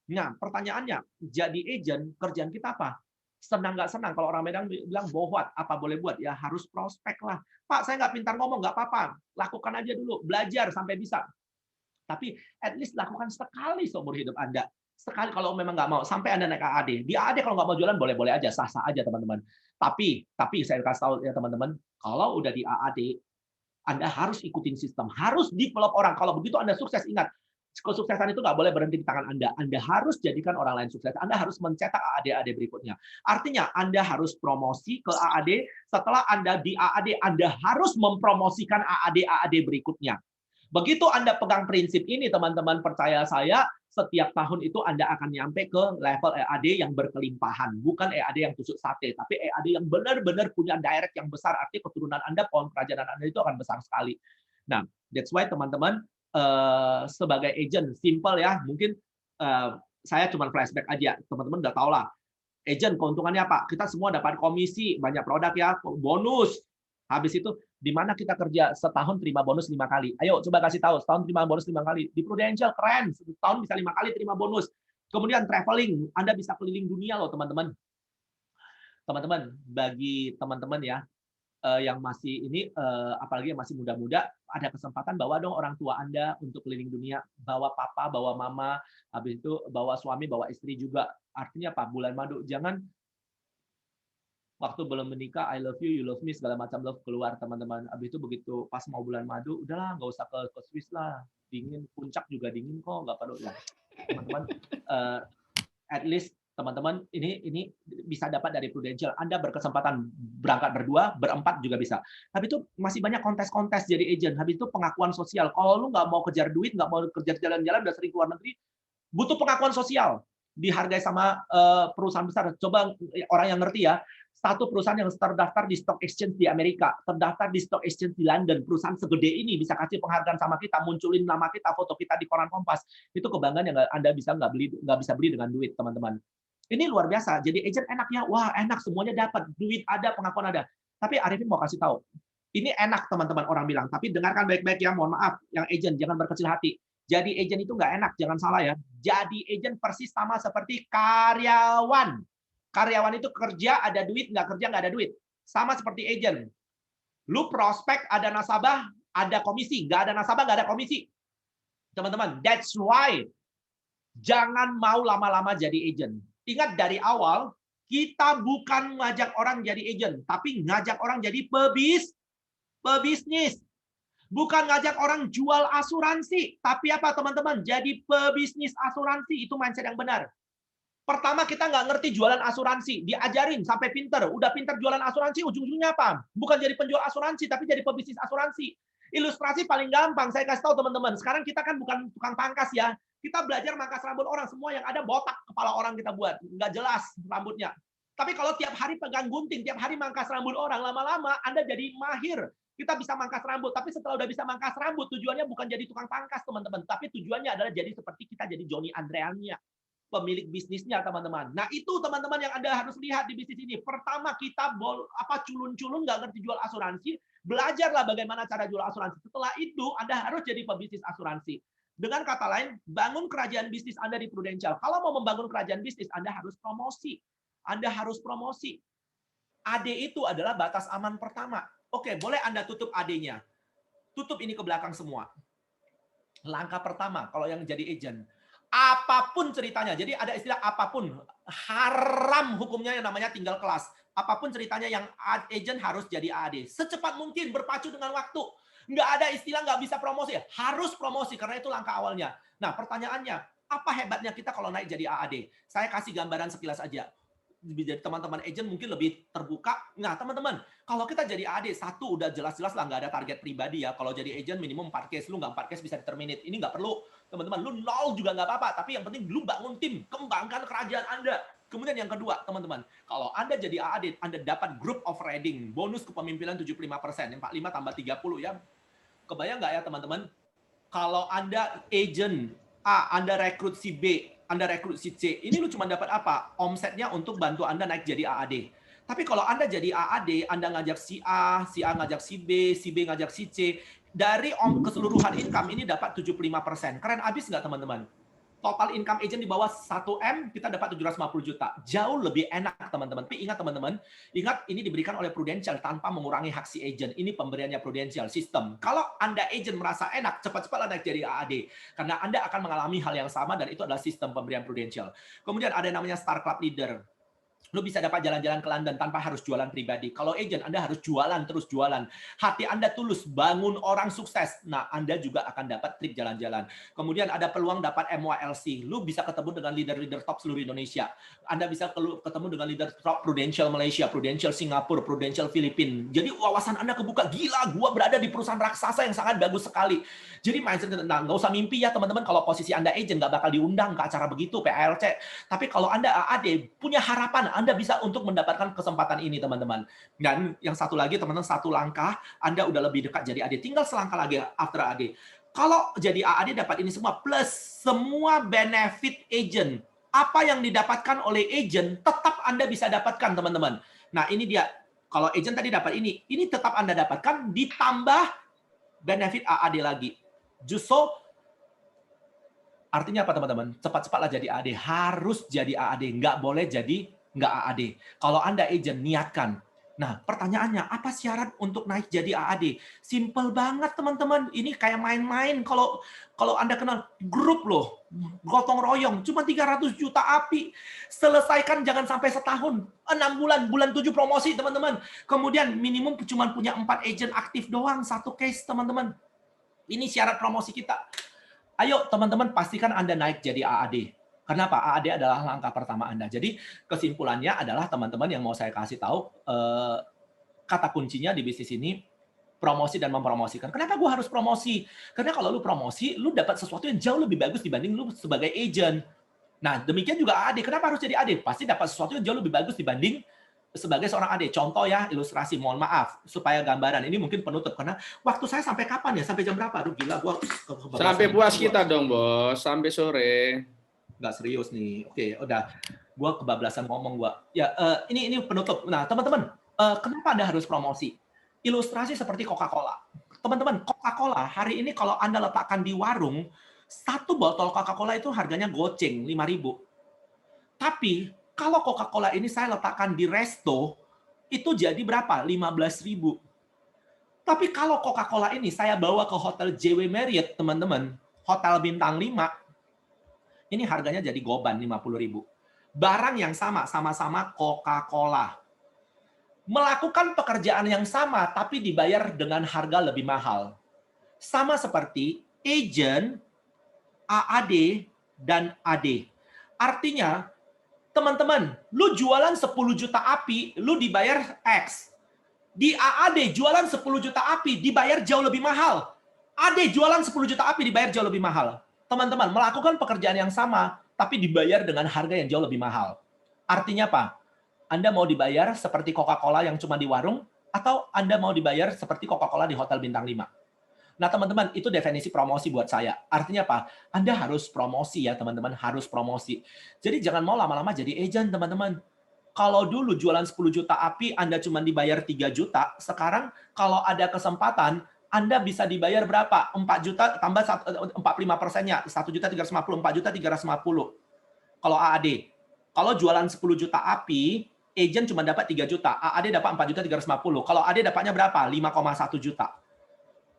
Nah, pertanyaannya, jadi agent, kerjaan kita apa? Senang nggak senang? Kalau orang Medan bilang bohwat, apa boleh buat? Ya harus prospek lah. Pak, saya nggak pintar ngomong, nggak apa-apa. Lakukan aja dulu, belajar sampai bisa. Tapi at least lakukan sekali seumur hidup Anda. Sekali kalau memang nggak mau, sampai Anda naik AAD. Di AAD kalau nggak mau jualan, boleh-boleh aja, sah-sah aja teman-teman. Tapi saya kasih tahu ya teman-teman, kalau udah di AAD, Anda harus ikutin sistem, harus develop orang. Kalau begitu Anda sukses, ingat, kesuksesan itu nggak boleh berhenti di tangan Anda. Anda harus jadikan orang lain sukses. Anda harus mencetak AAD-AAD berikutnya. Artinya Anda harus promosi ke AAD. Setelah Anda di AAD, Anda harus mempromosikan AAD-AAD berikutnya. Begitu Anda pegang prinsip ini, teman-teman, percaya saya, setiap tahun itu Anda akan nyampe ke level EAD yang berkelimpahan. Bukan EAD yang tusuk sate, tapi EAD yang benar-benar punya direct yang besar. Artinya keturunan Anda, pohon kerajaan Anda itu akan besar sekali. Nah, that's why teman-teman, sebagai agent, simple ya, mungkin saya cuma flashback aja, teman-teman udah tahu lah, agent keuntungannya apa? Kita semua dapat komisi, banyak produk ya, bonus, habis itu di mana kita kerja setahun terima bonus 5 kali, ayo coba kasih tahu, setahun terima bonus 5 kali, di Prudential keren, setahun bisa 5 kali terima bonus, kemudian traveling, Anda bisa keliling dunia loh teman-teman, bagi teman-teman ya, yang masih ini, apalagi yang masih muda-muda, ada kesempatan bawa dong orang tua Anda untuk keliling dunia, bawa papa, bawa mama, habis itu bawa suami, bawa istri juga. Artinya apa? Bulan madu, jangan waktu belum menikah, I love you, you love me, segala macam love keluar, teman-teman. Habis itu begitu pas mau bulan madu, udahlah, nggak usah ke Swiss lah. Dingin, puncak juga dingin kok, nggak perlu ya. Teman-teman, at least teman-teman ini bisa dapat dari Prudential. Anda berkesempatan berangkat berdua, berempat juga bisa. Habis itu masih banyak kontes-kontes jadi agent. Habis itu pengakuan sosial. Kalau lu nggak mau kejar duit, nggak mau kerja jalan-jalan, udah sering keluar negeri, butuh pengakuan sosial. Dihargai sama perusahaan besar. Coba orang yang ngerti ya, satu perusahaan yang terdaftar di stock exchange di Amerika, terdaftar di stock exchange di London, perusahaan segede ini bisa kasih penghargaan sama kita, munculin nama kita, foto kita di koran Kompas, itu kebanggaan yang Anda nggak bisa beli dengan duit, teman-teman. Ini luar biasa. Jadi agent enak ya, wah enak, semuanya dapat, duit ada, pengakuan ada. Tapi Arifin mau kasih tahu, ini enak teman-teman orang bilang, tapi dengarkan baik-baik ya, mohon maaf, yang agent jangan berkecil hati. Jadi agent itu nggak enak, jangan salah ya. Jadi agent persis sama seperti karyawan. Karyawan itu kerja, ada duit, nggak kerja, nggak ada duit. Sama seperti agent. Lu prospek, ada nasabah, ada komisi. Nggak ada nasabah, nggak ada komisi. Teman-teman, that's why jangan mau lama-lama jadi agent. Ingat dari awal, kita bukan ngajak orang jadi agent, tapi ngajak orang jadi pebisnis. Bukan ngajak orang jual asuransi, tapi apa teman-teman? Jadi pebisnis asuransi, itu mindset yang benar. Pertama kita nggak ngerti jualan asuransi, diajarin sampai pinter, udah pinter jualan asuransi, ujung-ujungnya apa? Bukan jadi penjual asuransi, tapi jadi pebisnis asuransi. Ilustrasi paling gampang, saya kasih tahu teman-teman, sekarang kita kan bukan tukang pangkas ya, kita belajar mangkas rambut orang, semua yang ada botak kepala orang kita buat, nggak jelas rambutnya. Tapi kalau tiap hari pegang gunting, tiap hari mangkas rambut orang, lama-lama Anda jadi mahir. Kita bisa mangkas rambut, tapi setelah udah bisa mangkas rambut, tujuannya bukan jadi tukang pangkas teman-teman, tapi tujuannya adalah jadi seperti kita jadi Johnny Andreanya. Pemilik bisnisnya teman-teman. Nah itu teman-teman yang Anda harus lihat di bisnis ini. Pertama kita culun-culun nggak ngerti jual asuransi, belajarlah bagaimana cara jual asuransi. Setelah itu Anda harus jadi pebisnis asuransi. Dengan kata lain, bangun kerajaan bisnis Anda di Prudential. Kalau mau membangun kerajaan bisnis, Anda harus promosi. Anda harus promosi. AD itu adalah batas aman pertama. Oke, boleh Anda tutup AD-nya. Tutup ini ke belakang semua. Langkah pertama kalau yang jadi agent, apapun ceritanya, jadi ada istilah apapun, haram hukumnya yang namanya tinggal kelas. Apapun ceritanya yang agent harus jadi AD. Secepat mungkin berpacu dengan waktu. Nggak ada istilah nggak bisa promosi. Harus promosi, karena itu langkah awalnya. Nah pertanyaannya, apa hebatnya kita kalau naik jadi AAD? Saya kasih gambaran sekilas aja. Jadi teman-teman agent mungkin lebih terbuka. Nah teman-teman, kalau kita jadi AD, satu udah jelas-jelas lah nggak ada target pribadi ya. Kalau jadi agent minimum 4 case, lu nggak 4 case bisa terminate. Ini nggak perlu. Teman-teman, lu 0 juga nggak apa-apa. Tapi yang penting lu bangun tim, kembangkan kerajaan Anda. Kemudian yang kedua, teman-teman, kalau Anda jadi AAD, Anda dapat group of reading, bonus kepemimpinan 75%, yang 45 tambah 30 ya. Kebayang nggak ya teman-teman? Kalau Anda agent A, Anda rekrut si B, Anda rekrut si C, ini lu cuma dapat apa? Omsetnya untuk bantu Anda naik jadi AAD. Tapi kalau Anda jadi AAD, Anda ngajak si A ngajak si B ngajak si C, dari keseluruhan income ini dapat 75%. Keren abis nggak teman-teman? Total income agent di bawah 1M, kita dapat 750 juta. Jauh lebih enak, teman-teman. Tapi ingat, teman-teman, ingat ini diberikan oleh Prudential tanpa mengurangi hak si agent. Ini pemberiannya Prudential, sistem. Kalau Anda agent merasa enak, cepat-cepat naik jadi AAD. Karena Anda akan mengalami hal yang sama, dan itu adalah sistem pemberian Prudential. Kemudian ada yang namanya Star Club Leader. Lu bisa dapat jalan-jalan ke London tanpa harus jualan pribadi. Kalau agent, Anda harus jualan, terus jualan. Hati Anda tulus, bangun orang sukses. Nah, Anda juga akan dapat trip jalan-jalan. Kemudian ada peluang dapat MYLC. Lu bisa ketemu dengan leader-leader top seluruh Indonesia. Anda bisa ketemu dengan leader top Prudential Malaysia, Prudential Singapura, Prudential Filipina. Jadi wawasan Anda kebuka. Gila, gua berada di perusahaan raksasa yang sangat bagus sekali. Jadi mindset, nah, nggak usah mimpi ya teman-teman. Kalau posisi Anda agent, nggak bakal diundang ke acara begitu, PALC. Tapi kalau Anda AAD, punya harapan, Anda bisa untuk mendapatkan kesempatan ini, teman-teman. Dan yang satu lagi, teman-teman, satu langkah, Anda udah lebih dekat jadi AD. Tinggal selangkah lagi after AD. Kalau jadi AAD dapat ini semua, plus semua benefit agent. Apa yang didapatkan oleh agent, tetap Anda bisa dapatkan, teman-teman. Nah, ini dia. Kalau agent tadi dapat ini tetap Anda dapatkan, ditambah benefit AAD lagi. Justru, artinya apa, teman-teman? Cepat-cepatlah jadi AAD. Harus jadi AAD. Nggak boleh jadi nggak AAD. Kalau Anda agent, niatkan. Nah, pertanyaannya, apa syarat untuk naik jadi AAD? Simple banget, teman-teman. Ini kayak main-main. Kalau Anda kenal grup loh, gotong royong, cuma 300 juta API. Selesaikan jangan sampai setahun. 6 bulan, bulan 7 promosi, teman-teman. Kemudian minimum cuma punya 4 agent aktif doang, satu case, teman-teman. Ini syarat promosi kita. Ayo, teman-teman, pastikan Anda naik jadi AAD. Kenapa? AAD adalah langkah pertama Anda. Jadi kesimpulannya adalah teman-teman yang mau saya kasih tahu, kata kuncinya di bisnis ini promosi dan mempromosikan. Kenapa gue harus promosi? Karena kalau lu promosi, lu dapat sesuatu yang jauh lebih bagus dibanding lu sebagai agent. Nah, demikian juga AD. Kenapa harus jadi AD? Pasti dapat sesuatu yang jauh lebih bagus dibanding sebagai seorang AD. Contoh ya, ilustrasi. Mohon maaf, supaya gambaran. Ini mungkin penutup. Karena waktu saya sampai kapan ya? Sampai jam berapa? Aduh, gila. Sampai puas kita dong, Bos. Sampai sore. Nggak serius nih. Oke, udah. Gua kebablasan ngomong gua. Ya, ini penutup. Nah, teman-teman, kenapa Anda harus promosi? Ilustrasi seperti Coca-Cola. Teman-teman, Coca-Cola hari ini kalau Anda letakkan di warung, satu botol Coca-Cola itu harganya goceng 5.000. Tapi kalau Coca-Cola ini saya letakkan di resto, itu jadi berapa? 15.000. Tapi kalau Coca-Cola ini saya bawa ke hotel JW Marriott, teman-teman, hotel bintang 5, ini harganya jadi goban 50.000. Barang yang sama-sama Coca-Cola. Melakukan pekerjaan yang sama, tapi dibayar dengan harga lebih mahal. Sama seperti agent, AAD, dan AD. Artinya, teman-teman, lu jualan 10 juta API, lu dibayar X. Di AAD, jualan 10 juta API, dibayar jauh lebih mahal. AD, jualan 10 juta API, dibayar jauh lebih mahal. Teman-teman, melakukan pekerjaan yang sama, tapi dibayar dengan harga yang jauh lebih mahal. Artinya apa? Anda mau dibayar seperti Coca-Cola yang cuma di warung, atau Anda mau dibayar seperti Coca-Cola di Hotel Bintang 5? Nah, teman-teman, itu definisi promosi buat saya. Artinya apa? Anda harus promosi ya, teman-teman. Harus promosi. Jadi jangan mau lama-lama jadi agent, teman-teman. Kalau dulu jualan 10 juta API, Anda cuma dibayar 3 juta. Sekarang, kalau ada kesempatan, Anda bisa dibayar berapa? 4 juta tambah 45%-nya. 1.350.000, 4.350.000. Kalau AAD. Kalau jualan 10 juta API, agent cuma dapat 3 juta. AAD dapat 4.350.000. Kalau AD dapatnya berapa? 5,1 juta.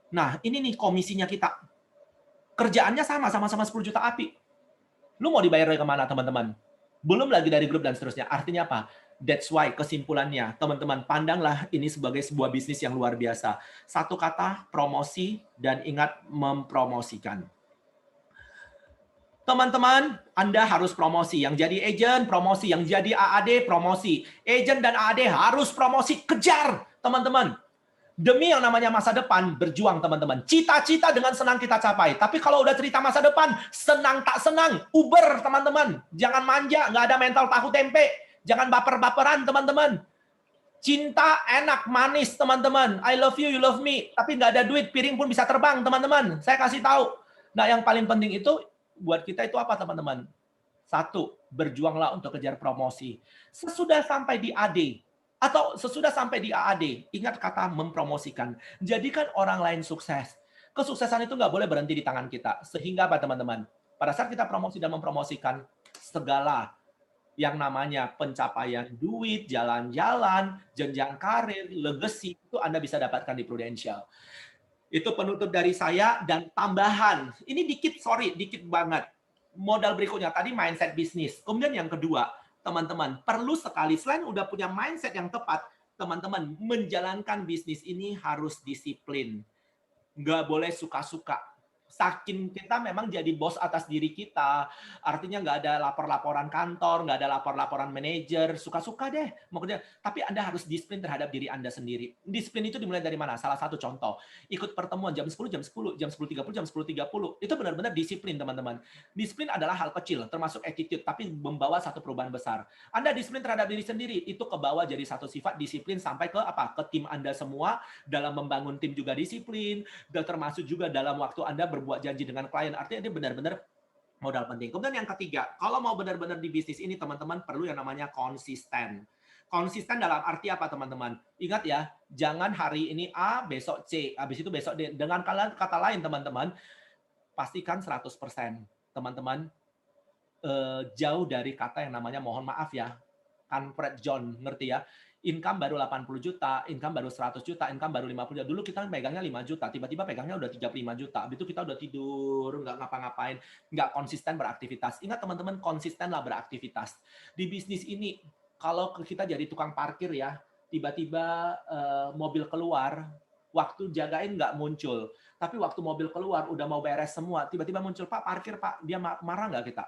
Nah, ini nih komisinya kita. Kerjaannya sama-sama 10 juta API. Lu mau dibayar dari kemana, teman-teman? Belum lagi dari grup dan seterusnya. Artinya apa? That's why kesimpulannya, teman-teman, pandanglah ini sebagai sebuah bisnis yang luar biasa. Satu kata, promosi, dan ingat mempromosikan. Teman-teman, Anda harus promosi. Yang jadi agent, promosi. Yang jadi AAD, promosi. Agent dan AAD harus promosi. Kejar, teman-teman. Demi yang namanya masa depan, berjuang, teman-teman. Cita-cita dengan senang kita capai. Tapi kalau udah cerita masa depan, senang tak senang, Uber, teman-teman. Jangan manja, nggak ada mental tahu tempe. Jangan baper-baperan, teman-teman. Cinta enak, manis, teman-teman. I love you, you love me. Tapi nggak ada duit, piring pun bisa terbang, teman-teman. Saya kasih tahu. Nah, yang paling penting itu, buat kita itu apa, teman-teman? Satu, berjuanglah untuk kejar promosi. Sesudah sampai di AD, atau sesudah sampai di AAD, ingat kata mempromosikan. Jadikan orang lain sukses. Kesuksesan itu nggak boleh berhenti di tangan kita. Sehingga apa, teman-teman? Pada saat kita promosi dan mempromosikan, segala yang namanya pencapaian duit, jalan-jalan, jenjang karir, legacy, itu Anda bisa dapatkan di Prudential. Itu penutup dari saya, dan tambahan. Ini dikit banget. Modal berikutnya, tadi mindset bisnis. Kemudian yang kedua, teman-teman, perlu sekali, selain udah punya mindset yang tepat, teman-teman, menjalankan bisnis ini harus disiplin. Nggak boleh suka-suka. Saking kita memang jadi bos atas diri kita, artinya nggak ada lapor-laporan kantor, nggak ada lapor-laporan manajer, suka-suka deh. Maksudnya, tapi Anda harus disiplin terhadap diri Anda sendiri. Disiplin itu dimulai dari mana? Salah satu contoh, ikut pertemuan jam 10, jam 10.30, jam 10.30. Itu benar-benar disiplin, teman-teman. Disiplin adalah hal kecil, termasuk attitude, tapi membawa satu perubahan besar. Anda disiplin terhadap diri sendiri, itu kebawa jadi satu sifat disiplin sampai ke apa? Ke tim Anda semua, dalam membangun tim juga disiplin, dan termasuk juga dalam waktu Anda berbuat janji dengan klien. Artinya ini benar-benar modal penting. Kemudian yang ketiga, kalau mau benar-benar di bisnis ini, teman-teman perlu yang namanya konsisten. Konsisten dalam arti apa, teman-teman? Ingat ya, jangan hari ini A, besok C, habis itu besok D. Dengan kata lain, teman-teman, pastikan 100%. Teman-teman, jauh dari kata yang namanya mohon maaf ya. Fred John, ngerti ya? Income baru 80 juta, income baru 100 juta, income baru 50 juta. Dulu kita megangnya 5 juta, tiba-tiba pegangnya udah 35 juta. Habis itu kita udah tidur, nggak ngapa-ngapain, nggak konsisten beraktivitas. Ingat teman-teman, konsistenlah beraktivitas. Di bisnis ini, kalau kita jadi tukang parkir ya, tiba-tiba mobil keluar, waktu jagain nggak muncul. Tapi waktu mobil keluar, udah mau beres semua, tiba-tiba muncul, Pak, parkir, Pak. Dia marah nggak kita?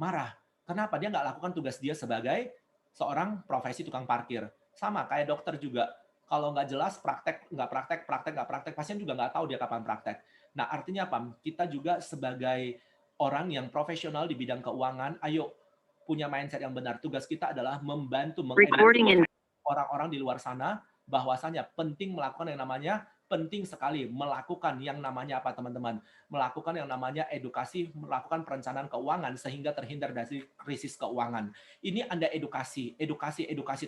Marah. Kenapa? Dia nggak lakukan tugas dia sebagai seorang profesi tukang parkir. Sama kayak dokter juga. Kalau nggak jelas praktek, nggak praktek, pasien juga nggak tahu dia kapan praktek. Nah, artinya apa? Kita juga sebagai orang yang profesional di bidang keuangan, ayo punya mindset yang benar. Tugas kita adalah membantu mengedukasi orang-orang di luar sana bahwasanya penting melakukan yang namanya penting sekali melakukan yang namanya apa teman-teman? Melakukan yang namanya edukasi, melakukan perencanaan keuangan sehingga terhindar dari krisis keuangan. Ini Anda edukasi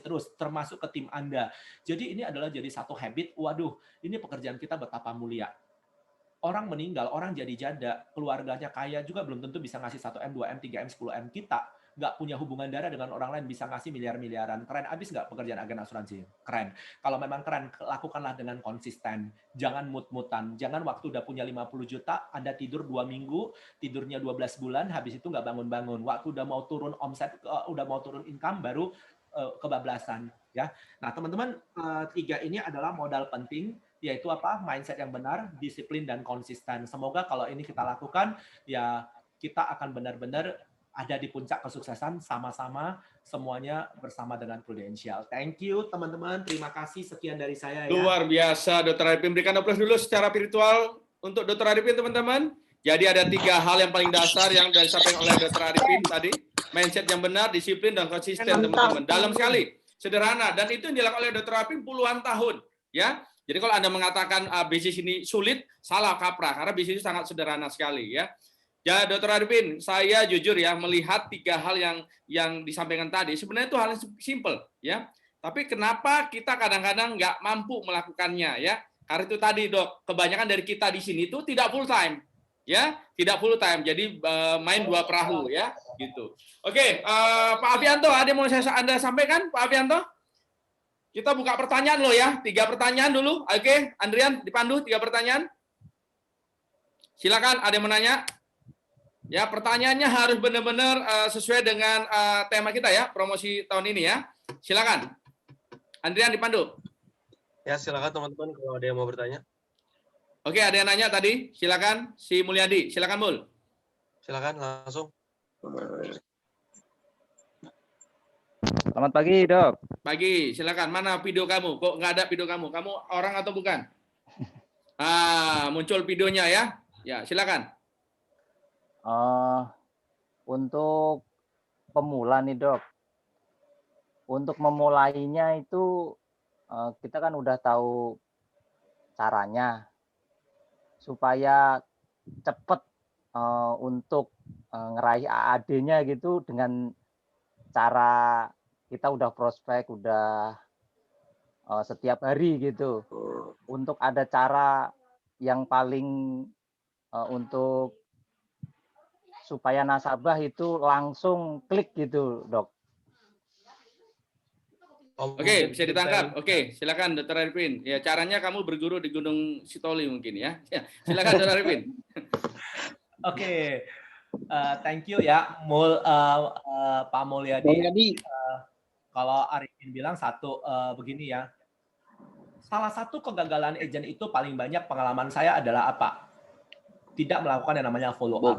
terus, termasuk ke tim Anda. Jadi ini adalah jadi satu habit, waduh, ini pekerjaan kita betapa mulia. Orang meninggal, orang jadi janda, keluarganya kaya juga belum tentu bisa ngasih 1M, 2M, 3M, 10M. Kita nggak punya hubungan darah dengan orang lain bisa ngasih miliar-miliaran. Keren abis nggak pekerjaan agen asuransi? Keren. Kalau memang keren, lakukanlah dengan konsisten. Jangan mut-mutan. Jangan waktu udah punya 50 juta, Anda tidur 2 minggu, tidurnya 12 bulan, habis itu nggak bangun-bangun. Waktu udah mau turun omset, udah mau turun income, baru kebablasan. Ya. Nah, teman-teman, 3 ini adalah modal penting, yaitu apa? Mindset yang benar, disiplin, dan konsisten. Semoga kalau ini kita lakukan, ya kita akan benar-benar ada di puncak kesuksesan sama-sama semuanya bersama dengan Prudential. Thank you teman-teman, terima kasih, sekian dari saya ya. Luar biasa Dr. Arifin, berikan aplaus dulu secara virtual untuk Dr. Arifin teman-teman. Jadi ada 3 hal yang paling dasar yang disampaikan oleh Dr. Arifin tadi, mindset yang benar, disiplin, dan konsisten teman-teman. Dalam sekali, sederhana, dan itu yang dilakukan oleh Dr. Arifin puluhan tahun, ya. Jadi kalau Anda mengatakan bisnis ini sulit, salah kaprah, karena bisnis itu sangat sederhana sekali, ya. Ya, Dr. Arifin, saya jujur ya melihat 3 hal yang disampaikan tadi. Sebenarnya itu hal yang simple, ya. Tapi kenapa kita kadang-kadang nggak mampu melakukannya, ya? Karena itu tadi, Dok, kebanyakan dari kita di sini itu tidak full time, ya, tidak full time. Jadi main 2 perahu, ya, gitu. Oke, Pak Avianto, ada yang mau Anda sampaikan, Pak Avianto? Kita buka pertanyaan loh ya, 3 pertanyaan dulu. Oke, Andrian dipandu 3 pertanyaan. Silakan, ada yang menanya? Ya, pertanyaannya harus benar-benar sesuai dengan tema kita ya, promosi tahun ini ya. Silakan. Andrian dipandu. Ya, silakan teman-teman kalau ada yang mau bertanya. Oke, ada yang nanya tadi. Silakan si Mulyadi. Silakan, Mul. Silakan langsung. Selamat pagi, Dok. Pagi, silakan. Mana video kamu? Kok nggak ada video kamu? Kamu orang atau bukan? Muncul videonya ya. Ya, silakan. Untuk pemula nih, Dok. Untuk memulainya itu kita kan udah tahu caranya supaya cepat untuk ngeraih AAD-nya gitu dengan cara kita udah prospek, udah setiap hari gitu. Untuk ada cara yang paling untuk supaya nasabah itu langsung klik gitu, Dok. Oke, bisa ditangkap. Oke, silakan Dr. Arifin. Ya, caranya kamu berguru di Gunung Sitoli mungkin ya. Ya, silakan Dr. Arifin. Oke. Thank you ya, Pak Mulyadi. Kalau Arifin bilang satu begini ya. Salah satu kegagalan agent itu paling banyak pengalaman saya adalah apa? Tidak melakukan yang namanya follow up.